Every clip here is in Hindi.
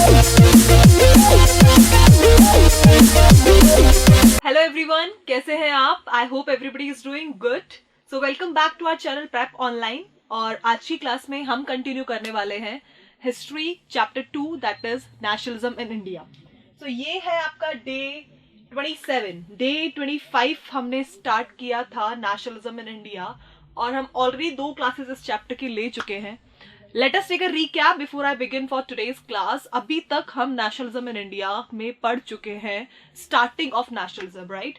हेलो एवरीवन, कैसे हैं आप? I hope everybody is doing good. So welcome back to our channel prep online. और आज की क्लास में हम कंटिन्यू करने वाले हैं history chapter 2, that is nationalism in India. So ये है आपका डे 27. डे 25 हमने स्टार्ट किया था नेशनलिज्म इन इंडिया, और हम ऑलरेडी 2 क्लासेस इस चैप्टर की ले चुके हैं. Let us take a recap before I begin for today's class. अभी तक हम नेशनलिज्म इन इंडिया में पढ़ चुके हैं starting of nationalism, right?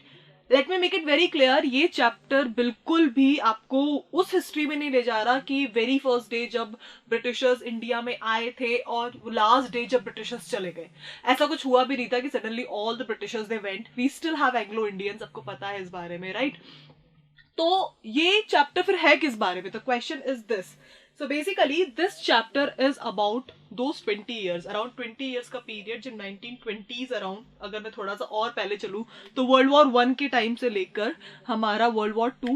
Let me make it very clear, ये चैप्टर बिल्कुल भी आपको उस हिस्ट्री में नहीं ले जा रहा कि वेरी फर्स्ट डे जब ब्रिटिशर्स इंडिया में आए थे और लास्ट डे जब ब्रिटिशर्स चले गए. ऐसा कुछ हुआ भी नहीं था कि suddenly all the Britishers they went. We still have Anglo Indians, आपको पता है इस बारे में, राइट? तो ये चैप्टर फिर है किस बारे में? The question is this. So basically this chapter is about those 20 years, around 20 years का period जो 1920s around, अगर मैं थोड़ा सा और पहले चलूँ तो World War 1 के टाइम से लेकर हमारा World War 2.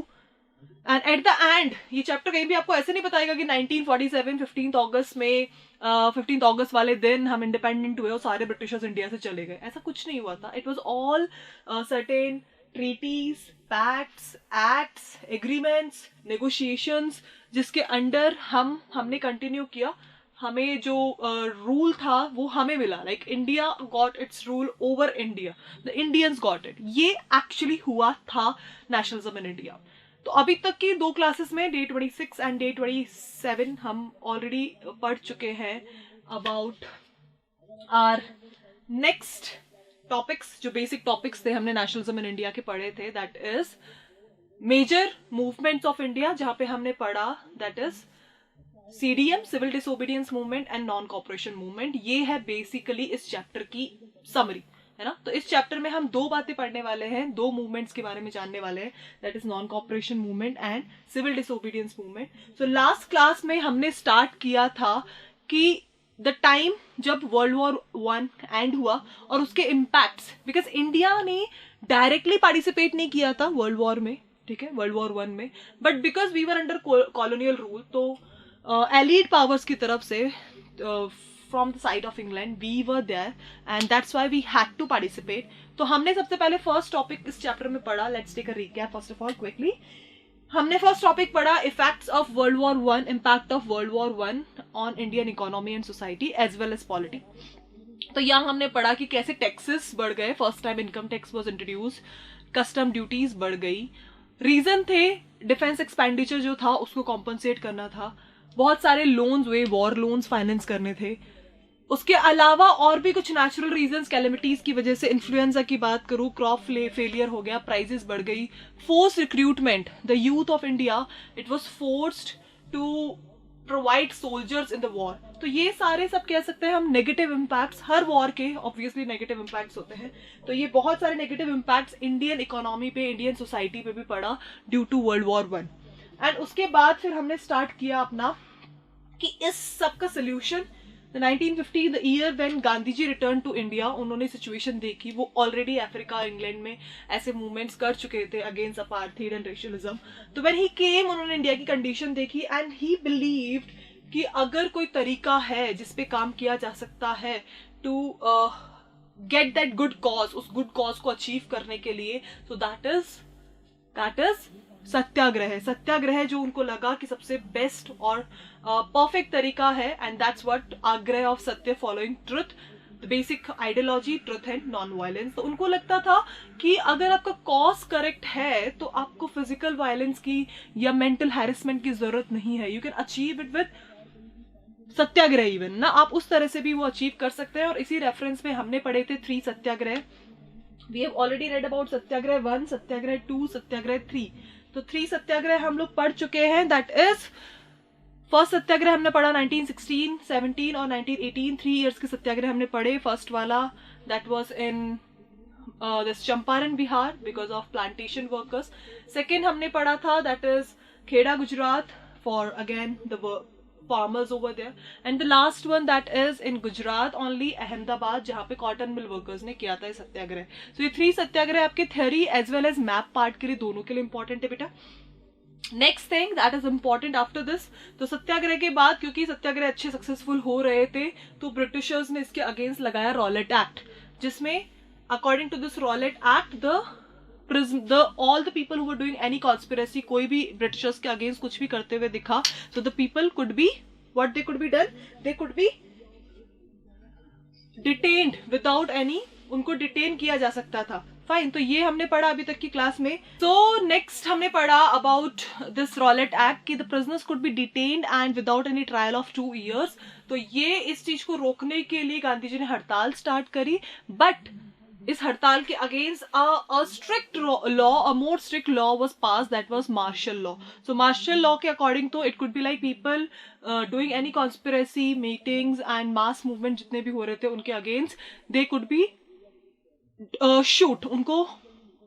And at the end ये चैप्टर कहीं भी आपको ऐसे नहीं बताएगा कि 1947 15 अगस्त में 15 अगस्त वाले दिन हम इंडिपेंडेंट हुए और सारे ब्रिटिशर्स इंडिया से चले गए. ऐसा कुछ नहीं हुआ था. It was all certain treaties, pacts, acts, agreements, negotiations, जिसके अंडर हमने कंटिन्यू किया. हमें जो रूल था वो हमें मिला. Like India got its rule over India, the Indians got it. ये एक्चुअली हुआ था नेशनलिज्म इन इंडिया. तो अभी तक की 2 क्लासेस में डे 26 एंड डे 27 हम ऑलरेडी पढ़ चुके हैं अबाउट आर नेक्स्ट टॉपिक्स. जो बेसिक टॉपिक्स थे हमने नेशनलिज्म इन इंडिया के पढ़े थे, that is major movements of India, जहां पे हमने पढ़ा that is CDM, civil disobedience movement and non cooperation movement. ये है बेसिकली इस चैप्टर की समरी, है ना? तो इस चैप्टर में हम 2 बातें पढ़ने वाले हैं, 2 मूवमेंट्स के बारे में जानने वाले हैं, that is non cooperation movement and civil disobedience movement. So last class में हमने स्टार्ट किया था कि द टाइम जब वर्ल्ड वॉर 1 एंड हुआ और उसके इम्पैक्ट्स, बिकॉज इंडिया ने डायरेक्टली पार्टिसिपेट नहीं किया था वर्ल्ड वॉर में, ठीक है, वर्ल्ड वॉर 1 में, but because we were under colonial rule, तो एलीड पावर्स की तरफ से from the side of England we were there and that's why we had to participate. तो हमने सबसे पहले फर्स्ट टॉपिक इस चैप्टर में पढ़ा. Let's take a recap first of all quickly. हमने फर्स्ट टॉपिक पढ़ा effects of world war 1, impact of world war 1 on Indian economy and society as well as polity. तो यहाँ हमने पढ़ा कि कैसे टैक्सेस बढ़ गए. First time income tax was introduce, custom duties बढ़ गई. रीजन थे डिफेंस एक्सपेंडिचर जो था उसको कॉम्पनसेट करना था. बहुत सारे लोन्स हुए, वॉर लोन्स फाइनेंस करने थे. उसके अलावा और भी कुछ नेचुरल रीजंस, कैलेमिटीज की वजह से, इन्फ्लुएंजा की बात करूं, क्रॉप फेलियर हो गया, प्राइसेस बढ़ गई, force recruitment, the youth of India it was forced to provide soldiers in the war. तो ये सारे सब कह सकते हैं हम नेगेटिव इम्पैक्ट्स. हर वॉर के ऑब्वियसली नेगेटिव इम्पैक्ट्स होते हैं. तो ये बहुत सारे नेगेटिव इम्पैक्ट्स इंडियन इकोनॉमी पे, इंडियन सोसाइटी पे भी पड़ा due to world war 1. And उसके बाद फिर हमने स्टार्ट किया अपना कि इस सब का solution 1950, the year when Gandhi ji return to India. उन्होंने सिचुएशन देखी, वो ऑलरेडी अफ्रीका, इंग्लैंड में ऐसे मूवमेंट्स कर चुके थे अगेंस्ट अपार्थाइड एंड रेशियलिज्म. तो व्हेन ही केम, उन्होंने इंडिया की कंडीशन देखी एंड ही बिलीव्ड कि अगर कोई तरीका है जिसपे काम किया जा सकता है to get that good cause, उस गुड कॉज को अचीव करने के लिए, सो दैट इज सत्याग्रह. सत्याग्रह जो उनको लगा कि सबसे बेस्ट और परफेक्ट तरीका है, एंड दैट्स व्हाट आग्रह ऑफ सत्य following truth, the basic ideology truth and non violence. तो उनको लगता था कि अगर आपका कॉज करेक्ट है तो आपको फिजिकल वायलेंस की या मेंटल हैरेसमेंट की जरूरत नहीं है. You can achieve it with Satyagraha even ना, आप उस तरह से भी वो अचीव कर सकते हैं. और इसी रेफरेंस में हमने पढ़े थे 3 satyagraha. We have already read about satyagraha 1, satyagraha 2, satyagraha 3. तो 3 सत्याग्रह हम लोग पढ़ चुके हैं. दैट इज फर्स्ट सत्याग्रह हमने पढ़ा 1916, 17 और 1918. 3 इयर्स के सत्याग्रह हमने पढ़े. फर्स्ट वाला that was in this Champaran Bihar because of plantation workers. Second हमने पढ़ा था that is Kheda Gujarat for again the farmers over there, and the last one that is in Gujarat only, Ahmedabad, जहाँ पे कॉटन मिल वर्कर्स ने किया था ये सत्याग्रह. So ये 3 सत्याग्रह आपके theory as well as map part के लिए दोनों के लिए इंपॉर्टेंट है बेटा. Next thing that is important after this, तो सत्याग्रह के बाद क्योंकि सत्याग्रह अच्छे सक्सेसफुल हो रहे थे तो ब्रिटिशर्स ने इसके अगेंस्ट लगाया रॉलेट एक्ट, जिसमें according to this Rowlatt act all the people who were doing any conspiracy, कोई भी ब्रिटिशर्स के अगेंस्ट कुछ भी करते हुए दिखा, so the people could be what they could be done, they could be detained without any, उनको डिटेन किया जा सकता था। फाइन, तो ये हमने पढ़ा अभी तक की क्लास में। सो नेक्स्ट हमने पढ़ा अबाउट दिस रॉलेट एक्ट कि the prisoners could be detained and without any trial of 2 years। तो ये इस चीज को रोकने के लिए गांधी जी ने हड़ताल स्टार्ट करी, बट इस हड़ताल के against a strict law, a more strict law was pass, that was martial law. So martial law के अकॉर्डिंग तो it could be like people doing any conspiracy meetings and mass movement जितने भी हो रहे थे उनके against they could be shoot, उनको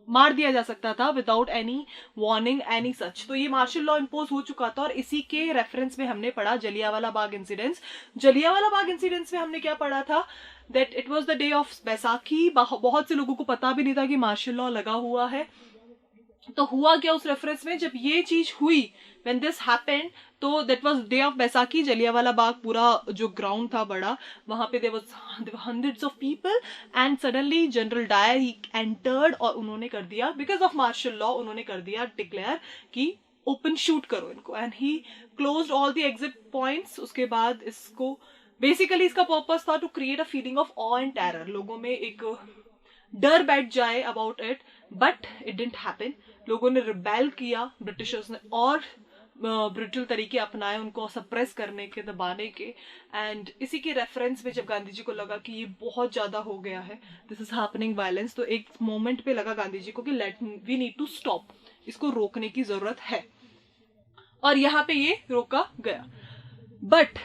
मार दिया जा सकता था without any warning any such. तो ये मार्शल लॉ इम्पोज हो चुका था और इसी के रेफरेंस में हमने पढ़ा जलियांवाला बाग इंसिडेंट्स। जलियांवाला बाग इंसिडेंट्स में हमने क्या पढ़ा था, that it was the day of Baisakhi. बहुत से लोगों को पता भी नहीं था कि मार्शल लॉ लगा हुआ है। तो हुआ क्या उस रेफरेंस में, जब ये चीज हुई व्हेन दिस हैपेंड, तो that was day of Baisakhi. Jallianwala Bagh पूरा जो ग्राउंड था बड़ा, वहां पे there was hundreds of people and suddenly general Dyer he entered और उन्होंने कर दिया, बिकॉज ऑफ मार्शल लॉ उन्होंने कर दिया डिक्लेयर कि ओपन शूट करो इनको, and he closed all the exit points. उसके बाद इसको बेसिकली इसका पर्पस था to create a feeling of awe and terror, लोगों में एक डर बैठ जाए about it, but it didn't happen. लोगों ने रिबेल किया, ब्रिटिशर्स ने और ब्रिटल तरीके अपनाए उनको सप्रेस करने के, दबाने के। एंड इसी के रेफरेंस में जब गांधी जी को लगा कि ये बहुत ज्यादा हो गया है, दिस इज हैपनिंग वायलेंस, तो एक मोमेंट पे लगा गांधी जी को कि वी नीड टू स्टॉप, इसको रोकने की जरूरत है, और यहाँ पे ये रोका गया। बट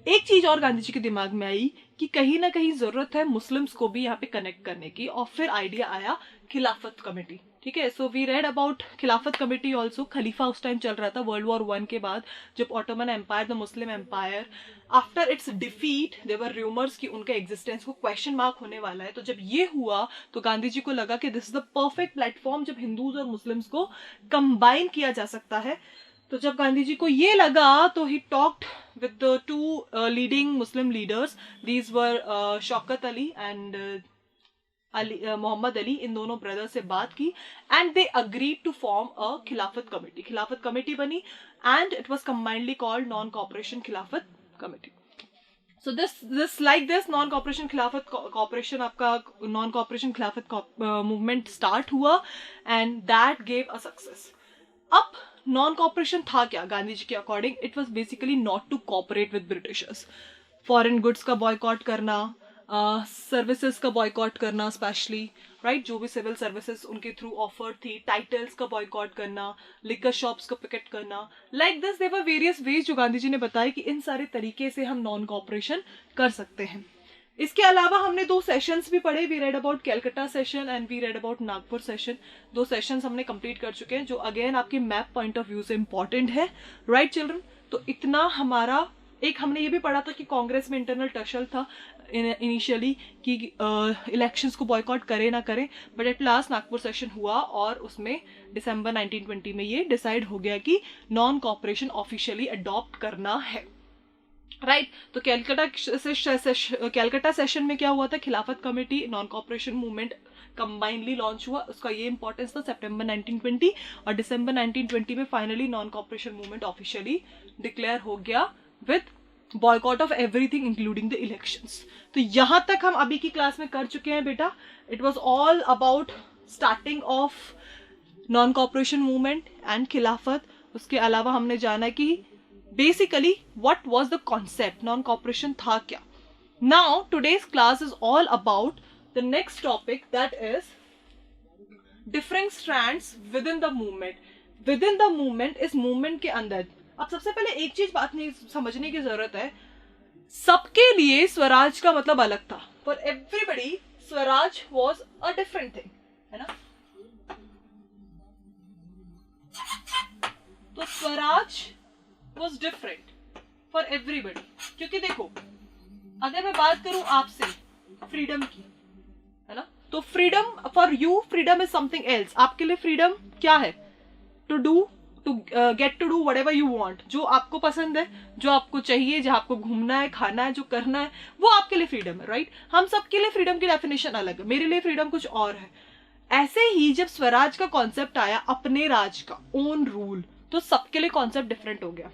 एक चीज और गांधी जी के दिमाग में आई कि कहीं ना कहीं जरूरत है मुस्लिम्स को भी यहाँ पे कनेक्ट करने की, और फिर आइडिया आया खिलाफत कमेटी। ठीक है, सो वी रेड अबाउट खिलाफत कमेटी ऑल्सो। खलीफा उस टाइम चल रहा था वर्ल्ड वॉर 1 के बाद, जब Ottoman empire, the Muslim empire, after its defeat there were rumours कि उनका एग्जिस्टेंस को क्वेश्चन मार्क होने वाला है। तो जब ये हुआ तो गांधी जी को लगा कि this is the perfect platform जब हिंदूज और मुस्लिम्स को कंबाइन किया जा सकता है। तो जब गांधी जी को ये लगा तो he talked with the 2 leading Muslim leaders, these were Shaukat Ali and Mohammad Ali. इन दोनों ब्रदर से बात की and they agreed to form a Khilafat committee. Khilafat committee बनी and it was combinedly called non cooperation Khilafat committee. So this like this non cooperation खिलाफत cooperation, आपका non cooperation खिलाफत movement start हुआ and that gave a success। अब नॉन कॉपरेशन था क्या गांधी जी के according, it was basically not to cooperate with Britishers. Foreign goods का बॉयकॉट करना, सर्विसेज का बॉयकॉट करना स्पेशली, राइट, जो भी सिविल सर्विसेज उनके थ्रू ऑफर थी, टाइटल्स का बॉयकॉट करना, लिकर शॉप्स का पिकेट करना, like this there were various ways जो गांधी जी ने बताया कि इन सारे तरीके से हम नॉन कॉपरेशन कर सकते हैं। इसके अलावा हमने 2 सेशंस भी पढ़े, we read about Calcutta session and we read about Nagpur session. 2 sessions हमने कंप्लीट कर चुके हैं जो अगेन आपके मैप पॉइंट ऑफ व्यू से इंपॉर्टेंट है, राइट चिल्ड्रन। तो इतना हमारा एक हमने ये भी पढ़ा था कि कांग्रेस में इंटरनल टशल था इनिशियली कि इलेक्शंस को बॉयकॉट करें ना करें, but at last Nagpur session हुआ और उसमें दिसंबर 1920 में ये डिसाइड हो गया कि नॉन कॉपरेशन ऑफिशियली अडॉप्ट करना है, राइट। तो कैलकाटा सेशन में क्या हुआ था, खिलाफत committee non cooperation movement combinedly launch हुआ, उसका ये इंपॉर्टेंस था सितंबर 1920, और दिसंबर 1920 में finally non cooperation movement officially declare हो गया with boycott of everything including the elections. तो यहां तक हम अभी की क्लास में कर चुके हैं बेटा। It was all about starting of non cooperation movement and खिलाफत। उसके अलावा हमने जाना कि basically what was the concept, non-cooperation था क्या। Now today's class is all about the next topic, that is different strands within the movement। within the movement, इस movement के अंदर अब सबसे पहले एक चीज बात नहीं समझने की जरूरत है, सबके लिए स्वराज का मतलब अलग था। For everybody Swaraj was a different thing, है ना। तो Swaraj was different for everybody, क्योंकि देखो अगर मैं बात करूं आपसे फ्रीडम की, है ना, तो freedom for you, freedom is something else. आपके लिए फ्रीडम क्या है, to do to get to do whatever you want, जो आपको पसंद है, जो आपको चाहिए, जहां आपको घूमना है, खाना है, जो करना है, वो आपके लिए फ्रीडम है, राइट? हम सबके लिए फ्रीडम की डेफिनेशन अलग है, मेरे लिए फ्रीडम कुछ और है। ऐसे ही जब स्वराज का कॉन्सेप्ट आया, अपने राज का, ओन रूल, तो सबके लिए कॉन्सेप्ट डिफरेंट हो गया।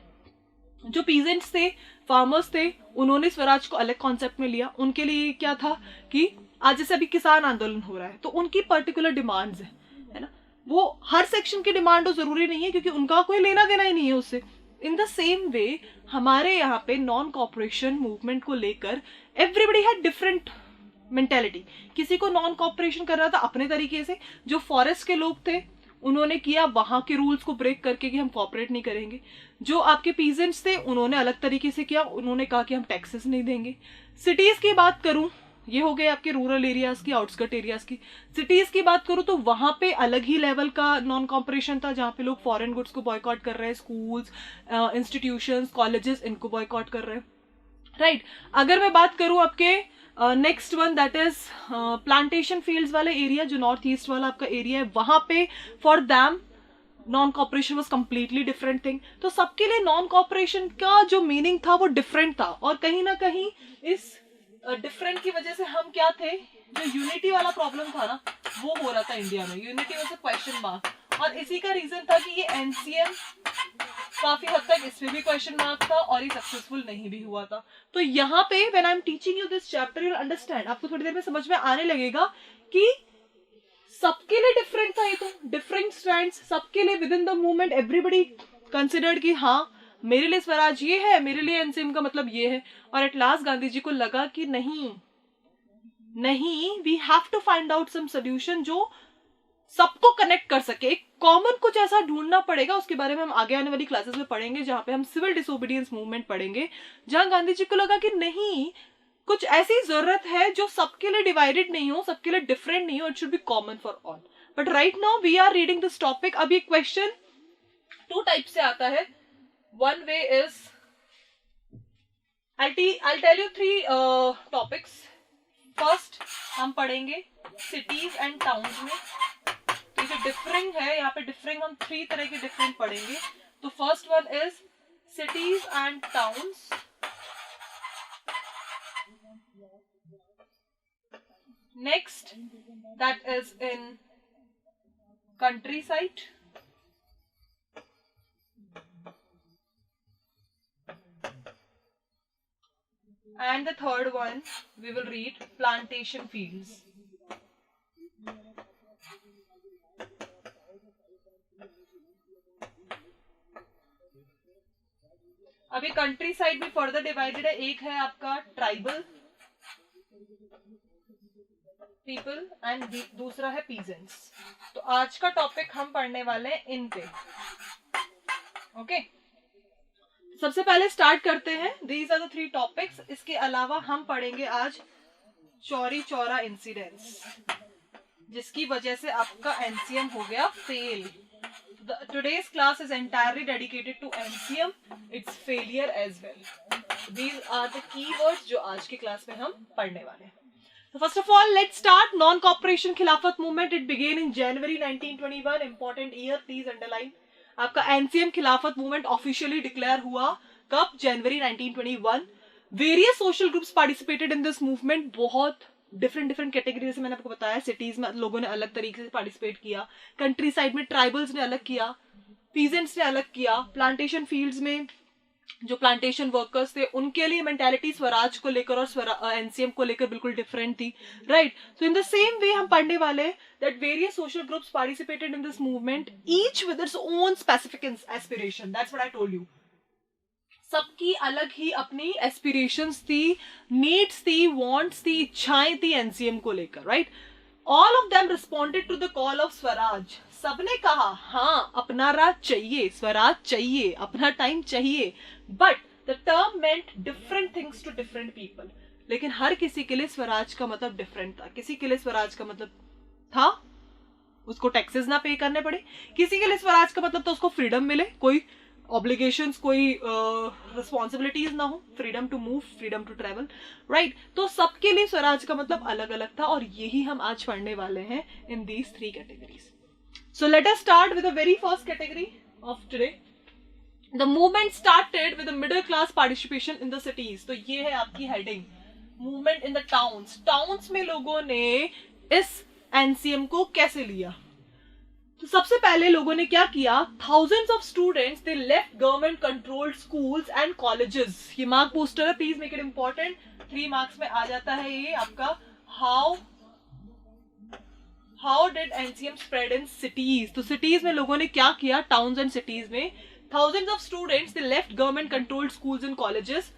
जो पीजेंट्स थे, फार्मर्स थे, उन्होंने स्वराज को अलग कॉन्सेप्ट में लिया। उनके लिए क्या था कि आज जैसे अभी किसान आंदोलन हो रहा है, तो उनकी पर्टिकुलर डिमांड्स है ना, वो हर सेक्शन की डिमांड हो जरूरी नहीं है, क्योंकि उनका कोई लेना देना ही नहीं है उससे। इन द सेम वे हमारे यहाँ पे नॉन कॉपरेशन मूवमेंट को लेकर एवरीबडी हैड डिफरेंट मेंटेलिटी। किसी को नॉन कॉपरेशन कर रहा था अपने तरीके से, जो फॉरेस्ट के लोग थे उन्होंने किया वहां के रूल्स को ब्रेक करके कि हम कॉपरेट नहीं करेंगे। जो आपके पीजेंट्स थे उन्होंने अलग तरीके से किया, उन्होंने कहा कि हम टैक्सेस नहीं देंगे। सिटीज की बात करूं, ये हो गए आपके रूरल एरियाज की, आउटस्कर्ट एरियाज की। सिटीज की बात करूं तो वहां पे अलग ही लेवल का नॉन कॉपरेशन था, जहां पे लोग फॉरेन गुड्स को बॉयकॉट कर रहे हैं, स्कूल्स, इंस्टीट्यूशंस, कॉलेजेस, इनको बॉयकॉट कर रहे हैं, राइट? अगर मैं बात करूं आपके next one, that is plantation fields वाले एरिया, जो नॉर्थ ईस्ट वाला आपका एरिया है, वहां पे for them non cooperation was completely different thing. तो सबके लिए नॉन कॉपरेशन का जो मीनिंग था वो डिफरेंट था, और कहीं ना कहीं इस डिफरेंट की वजह से हम क्या थे, जो यूनिटी वाला प्रॉब्लम था ना, वो हो रहा था इंडिया में। Unity was a question mark, और इसी का रीजन था कि ये एनसीएम काफी हद तक इसमें भी क्वेश्चन मार्क था और ये सक्सेसफुल नहीं भी हुआ था। तो यहाँ पे when I am teaching you this chapter, you understand, आपको थोड़ी देर में समझ में आने लगेगा कि सबके लिए डिफरेंट था ये, तो डिफरेंट स्टैंड्स सबके लिए with in the movement. Everybody considered कि हाँ मेरे लिए स्वराज ये है, मेरे लिए एनसीएम का मतलब ये है। और एट लास्ट गांधी जी को लगा कि नहीं, we have to find out some solution जो सबको कनेक्ट कर सके, एक कॉमन कुछ ऐसा ढूंढना पड़ेगा। उसके बारे में हम आगे आने वाली क्लासेस में पढ़ेंगे, जहां पे हम सिविल डिसोबीडियंस मूवमेंट पढ़ेंगे, जहां गांधी जी को लगा कि नहीं, कुछ ऐसी जरूरत है जो सबके लिए डिवाइडेड नहीं हो, सबके लिए डिफरेंट नहीं हो, it should be common for all. But right now we are reading this topic. अब ये क्वेश्चन 2 टाइप से आता है। One way is, I'll tell you 3 topics. First हम पढ़ेंगे सिटीज एंड टाउन्स में, तो जो डिफरिंग है यहाँ पे, डिफरिंग हम 3 तरह के डिफरेंट पढ़ेंगे। तो first one is cities and towns, next that is in country side, and the third one we will read plantation fields. अभी कंट्री साइड में फर्दर डिवाइडेड है, एक है आपका ट्राइबल पीपल एंड दूसरा है पीजेंट्स। तो आज का टॉपिक हम पढ़ने वाले हैं इन पे, ओके? सबसे पहले स्टार्ट करते हैं, दीज आर द 3 टॉपिक्स। इसके अलावा हम पढ़ेंगे आज चौरी चौरा इंसिडेंट्स, जिसकी वजह से आपका एनसीएम हो गया fail. Today's class is entirely dedicated to NCM, its failure as well. These are the keywords जो आज की क्लास में हम पढ़ने वाले हैं। So first of all, let's start non-cooperation खिलाफत movement. It began in January 1921. Important year, please underline. आपका एनसीएम खिलाफत मूवमेंट ऑफिशियली डिक्लेयर हुआ कब? जनवरी 1921। Various social groups participated in this movement, बहुत डिफरेंट कैटेगरी, जैसे मैंने आपको बताया, सिटीज में लोगों ने अलग तरीके से पार्टिसिपेट किया, कंट्री साइड में ट्राइबल्स ने अलग किया, पीजेंट्स ने अलग किया, प्लांटेशन फील्ड्स में जो प्लांटेशन वर्कर्स थे उनके लिए मेंटालिटी स्वराज को लेकर और एनसीएम को लेकर बिल्कुल डिफरेंट थी, right? So in the same way हम पढ़ने वाले that various social groups participated in this movement, each with its own specific aspiration. That's what I told you. सबकी अलग ही अपनी एस्पिरेशंस थी, नीड्स थी, वांट्स थी, इच्छाएं थी एनसीएम को लेकर, right? All of them responded to the call of swaraj. सबने कहा हाँ अपना राज चाहिए, स्वराज चाहिए, अपना टाइम चाहिए, but the term meant different things to different people. लेकिन हर किसी के लिए स्वराज का मतलब डिफरेंट था। किसी के लिए स्वराज का मतलब था उसको टैक्सेस ना पे करने पड़े, किसी के लिए स्वराज का मतलब था उसको फ्रीडम मिले, कोई ऑब्लिगेशंस, कोई रिस्पॉन्सिबिलिटीज ना हो, freedom to move, freedom to travel, right? तो सबके लिए स्वराज का मतलब अलग अलग था, और यही हम आज पढ़ने वाले हैं in these 3 categories. So let us start with the very first category, of today. The movement started with the middle class participation in the cities. तो ये है आपकी heading. Movement in the towns. Towns में लोगों ने इस NCM को कैसे लिया? तो सबसे पहले लोगों ने क्या किया? Thousands of students they left government controlled schools and colleges. ये मार्क पोस्टर है, please make it important. 3 marks में आ जाता है ये आपका. How did NCM spread in cities? तो cities में लोगों ने क्या किया? Towns and cities में thousands of students they left government controlled schools and colleges.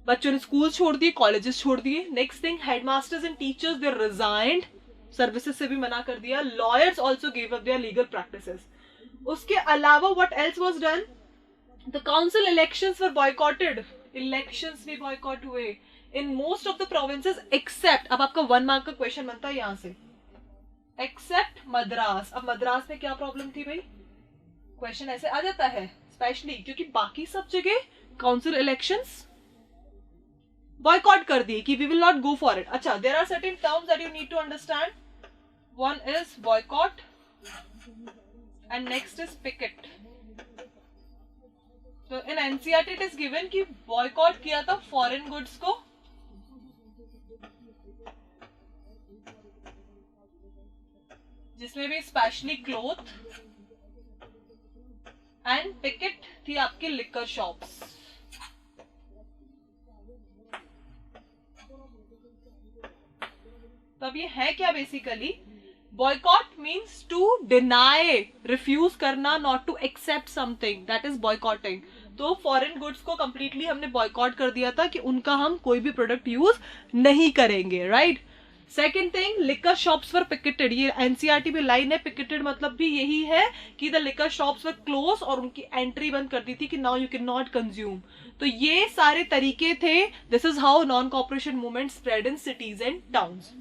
बच्चों ने स्कूल छोड़ दिए, कॉलेजेस छोड़ दिए. Next thing, headmasters and teachers they resigned, services से भी मना कर दिया. Lawyers also give up their legal practices. उसके अलावा what else was done? The council elections were boycotted. Elections भी बॉयकॉट हुए in most of the provinces except, अब आपका 1 मार्क का क्वेश्चन बनता है यहां से, एक्सेप्ट मद्रास. अब मद्रास में क्या प्रॉब्लम थी भाई? क्वेश्चन ऐसे आ जाता है स्पेशली क्योंकि बाकी सब जगह काउंसिल इलेक्शंस बॉयकॉट कर दी कि we will not go for it. अच्छा, there are certain terms that you need to understand. One is boycott and next is picket. तो in NCERT it is given कि बॉयकॉट किया था फॉरेन गुड्स को, जिसमें भी स्पेशली क्लोथ, एंड पिकेट थी आपकी लिकर शॉप्स. तब ये है क्या basically? Boycott means to deny, refuse करना, not to accept something, that is boycotting. तो फॉरेन गुड्स को कंप्लीटली हमने बॉयकॉट कर दिया था कि उनका हम कोई भी प्रोडक्ट यूज नहीं करेंगे, right. Second thing, liquor shops वर पिकेटेड. ये एनसीईआरटी में लाइन है, पिकेटेड मतलब भी यही है कि the liquor shops were close और उनकी एंट्री बंद कर दी थी कि now you can not consume. तो ये सारे तरीके थे. This is how non corporation movement spread in cities and towns.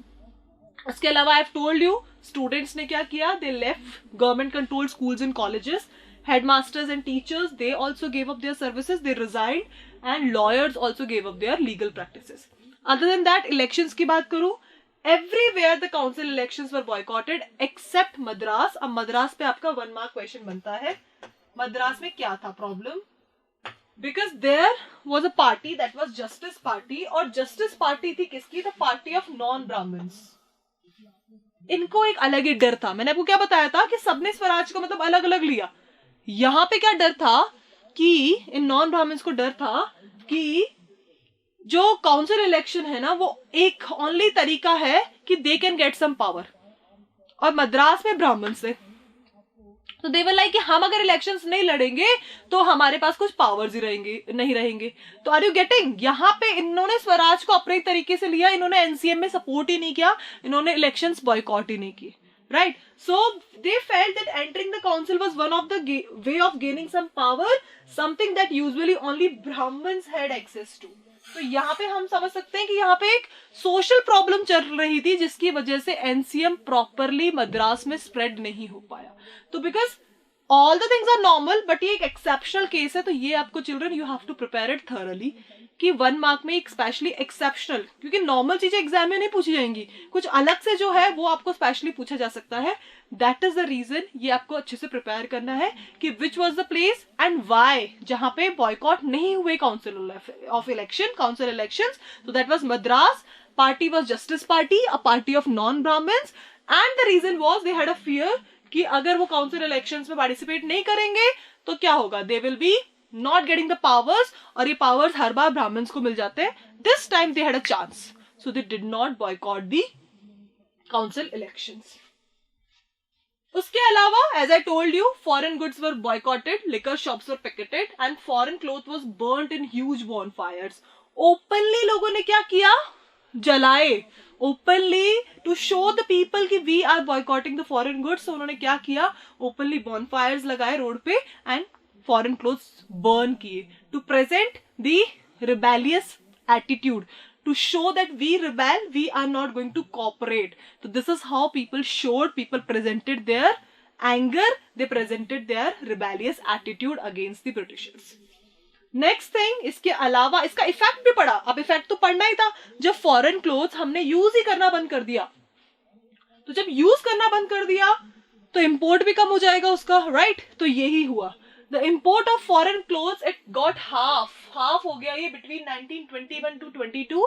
उसके अलावा I have told you students ने क्या किया? They left government controlled schools and colleges. Headmasters and teachers they also give up their services, they resigned, and lawyers also give up their legal practices. Other than that, elections की बात करूं, everywhere the council elections were boycotted except Madras. अब मद्रास पे आपका 1 मार्क क्वेश्चन बनता है. मद्रास में क्या था problem? Because there was a party that was justice party, और जस्टिस पार्टी थी किसकी? The party of non brahmins. इनको एक अलग ही डर था. मैंने आपको क्या बताया था कि सबने स्वराज को मतलब अलग अलग लिया. यहां पे क्या डर था कि इन नॉन ब्राह्मण्स को डर था कि जो काउंसिल इलेक्शन है ना, वो एक ओनली तरीका है कि they can get some power, और मद्रास में ब्राह्मण से. तो दे वर लाइक कि हम अगर इलेक्शंस नहीं लड़ेंगे तो हमारे पास कुछ पावर्स ही नहीं रहेंगे. तो आर यू गेटिंग? यहाँ पे इन्होंने स्वराज को अपने तरीके से लिया, इन्होंने एनसीएम में सपोर्ट ही नहीं किया, इन्होंने इलेक्शंस बॉयकॉट ही नहीं किए, right. So they felt that entering the council was one of the way of gaining some power, something that usually only brahmins had access to. तो यहाँ पे हम समझ सकते हैं कि यहाँ पे एक सोशल प्रॉब्लम चल रही थी जिसकी वजह से एनसीएम प्रॉपरली मद्रास में स्प्रेड नहीं हो पाया. तो because all the things are normal, but ये एक एक्सेप्शनल केस है, तो ये आपको children you have to prepare it thoroughly कि 1 मार्क में एक स्पेशली एक्सेप्शनल, क्योंकि नॉर्मल चीजें एग्जाम में नहीं पूछी जाएंगी, कुछ अलग से जो है वो आपको स्पेशली पूछा जा सकता है. दैट इज द रीजन ये आपको अच्छे से प्रिपेयर करना है कि which was the place and why जहां पे बॉयकॉट नहीं हुए council of election, council election. So that was Madras. Party was Justice Party, a party of non-Brahmins, and the reason was they had a fear कि अगर वो काउंसिल इलेक्शंस में पार्टिसिपेट नहीं करेंगे तो क्या होगा? They will be not getting the powers, और ये powers हर बार ब्राह्मण्स को मिल जाते हैं. This time they had a chance, so they did not boycott the council elections. उसके अलावा, as I told you, foreign goods were boycotted, liquor shops were picketed, and foreign cloth was burnt in huge bonfires. Openly लोगों ने क्या किया? जलाए. Openly to show the people कि we are boycotting the foreign goods. So उन्होंने क्या किया? Openly bonfires लगाए रोड पे and foreign clothes burn किए to present the rebellious attitude. To show that we rebel, we are not going to cooperate. So this is how people showed, people presented their anger, they presented their rebellious attitude against the Britishers. Next thing, इसके अलावा इसका इफेक्ट भी पड़ा. अब इफेक्ट तो पड़ना ही था. जब फॉरेन क्लोथ्स हमने यूज ही करना बंद कर दिया, तो जब यूज करना बंद कर दिया तो इंपोर्ट भी कम हो जाएगा उसका, राइट. तो यही हुआ. The import of foreign clothes it got half हो गया ये between 1921 to 22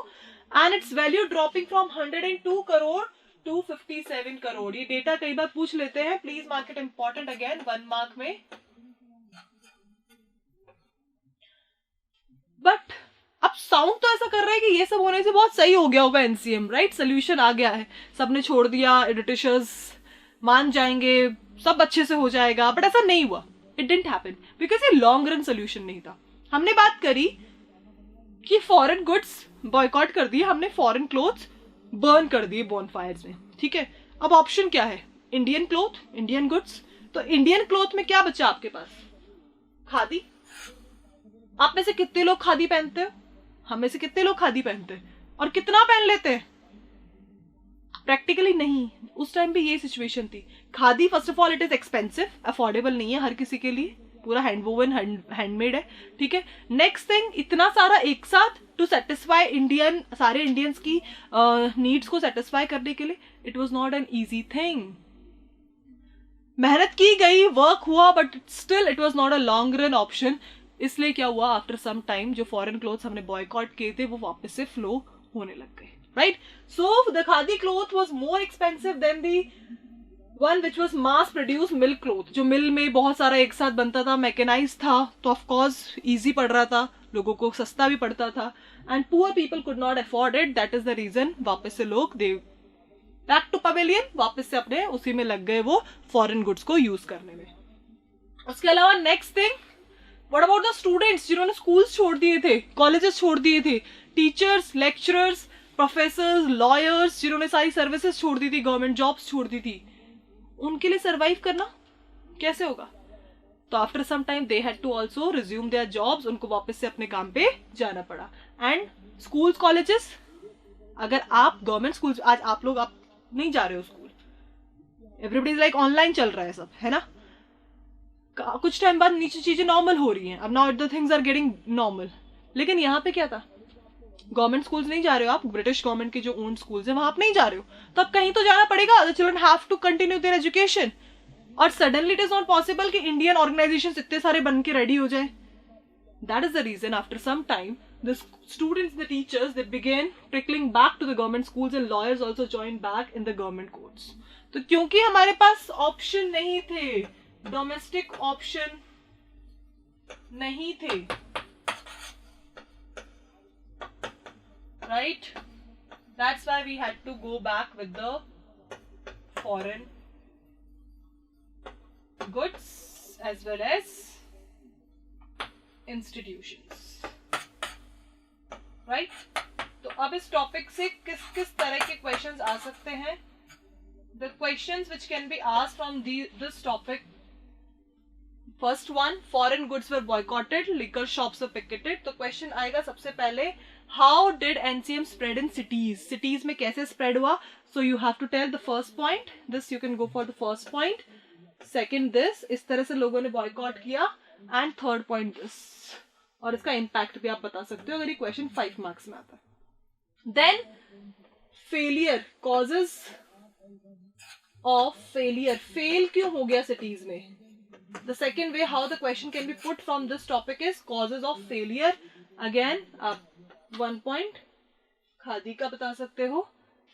and its value dropping from 102 crore to 57 crore. ये डेटा कई बार पूछ लेते हैं, please mark it important again 1 mark में. बट अब साउंड तो ऐसा कर रहा है कि ये सब होने से बहुत सही हो गया होगा एनसीएम, राइट? सोल्यूशन आ गया है, सबने छोड़ दिया, एडिटर्स मान जाएंगे, सब अच्छे से हो जाएगा. बट ऐसा नहीं हुआ. इट डिडंट हैपन बिकॉज ये लॉन्ग रन सोल्यूशन नहीं था. हमने बात करी कि फॉरेन गुड्स बॉयकॉट कर दिए, हमने फॉरेन क्लोथ्स बर्न कर दिए बॉनफायर्स में, ठीक है. अब ऑप्शन क्या है? Indian cloth, Indian goods. तो इंडियन क्लोथ में क्या बचा आपके पास? खादी. आप में से कितने लोग खादी पहनते हो? हम में से कितने लोग खादी पहनते हैं? और कितना पहन लेते हैं? प्रैक्टिकली नहीं. उस टाइम पे ये सिचुएशन थी. Khadi first of all it is expensive, affordable नहीं है हर किसी के लिए, पूरा हैंडवोवन हैंडमेड है, ठीक है. नेक्स्ट थिंग, इतना सारा एक साथ टू सेटिस्फाई इंडियन, सारे इंडियंस की नीड्स को सेटिस्फाई करने के लिए it was not an easy thing. मेहनत की गई, वर्क हुआ, but still it was not a long run option. इसलिए क्या हुआ, आफ्टर सम टाइम जो फॉरेन क्लोथ्स हमने बॉयकॉट किए थे वो वापस से फ्लो होने लग गए, right? So the khadi cloth was more expensive than the one which was mass produce milk cloth. जो मिल में बहुत सारा एक साथ बनता था, मैकेनाइज था, तो ऑफकोर्स ईजी पड़ रहा था, लोगों को सस्ता भी पड़ता था, and poor people could not afford it. That is the reason वापस से लोग दे बैक टू पवेलियन, वापस से अपने उसी में लग गए वो फॉरेन गुड्स को यूज करने में. उसके अलावा next thing, what about the students जिन्होंने स्कूल्स छोड़ दिए थे, कॉलेजेस छोड़ दिए थे, टीचर्स, लेक्चरर्स, प्रोफेसर्स, लॉयर्स जिन्होंने सारी सर्विसेज छोड़ दी थी, गवर्नमेंट जॉब्स छोड़ दी थी, उनके लिए सर्वाइव करना कैसे होगा? तो after some time they had to also resume their jobs. उनको वापस से अपने काम पे जाना पड़ा. एंड स्कूल्स, कॉलेजेस, अगर आप गवर्नमेंट स्कूल्स, आज आप लोग आप नहीं जा रहे हो school, everybody is like online चल रहा है सब, है ना? कुछ टाइम बाद नीचे चीजें नॉर्मल हो रही हैं. अब now the things are getting normal. लेकिन यहाँ पे क्या था? गवर्नमेंट स्कूल्स नहीं जा रहे हो आप, ब्रिटिश गवर्नमेंट के जो ओन स्कूल्स हैं वहां आप नहीं जा रहे हो, तो अब कहीं तो जाना पड़ेगा. The children have to continue their education. और suddenly it is not possible कि इंडियन ऑर्गेनाइजेशंस इतने सारे बन के रेडी हो जाए. That is the reason after some time the students, the teachers, they began trickling back to the government schools and lawyers also joined back in the government courts. तो क्योंकि हमारे पास ऑप्शन नहीं थे, डोमेस्टिक ऑप्शन नहीं थे, right? That's why we had to go back with the foreign goods as well as institutions, right? तो अब इस टॉपिक से किस किस तरह के क्वेश्चंस आ सकते हैं? The questions which can be asked from this topic. First one, foreign goods were boycotted, liquor shops were picketed. तो क्वेश्चन आएगा सबसे पहले, how did NCM spread in cities? Cities में कैसे spread हुआ? So you have to tell the first point. This you can go for the first point. Second this, इस तरह से लोगों ने boycott किया. And third point this. और इसका impact भी आप बता सकते हो अगर ये क्वेश्चन 5 मार्क्स में आता है. Then failure, causes of failure. Fail क्यों हो गया cities में? The second way how the question can be put from this topic is causes of failure. Again, आप 1 point खादी का बता सकते हो,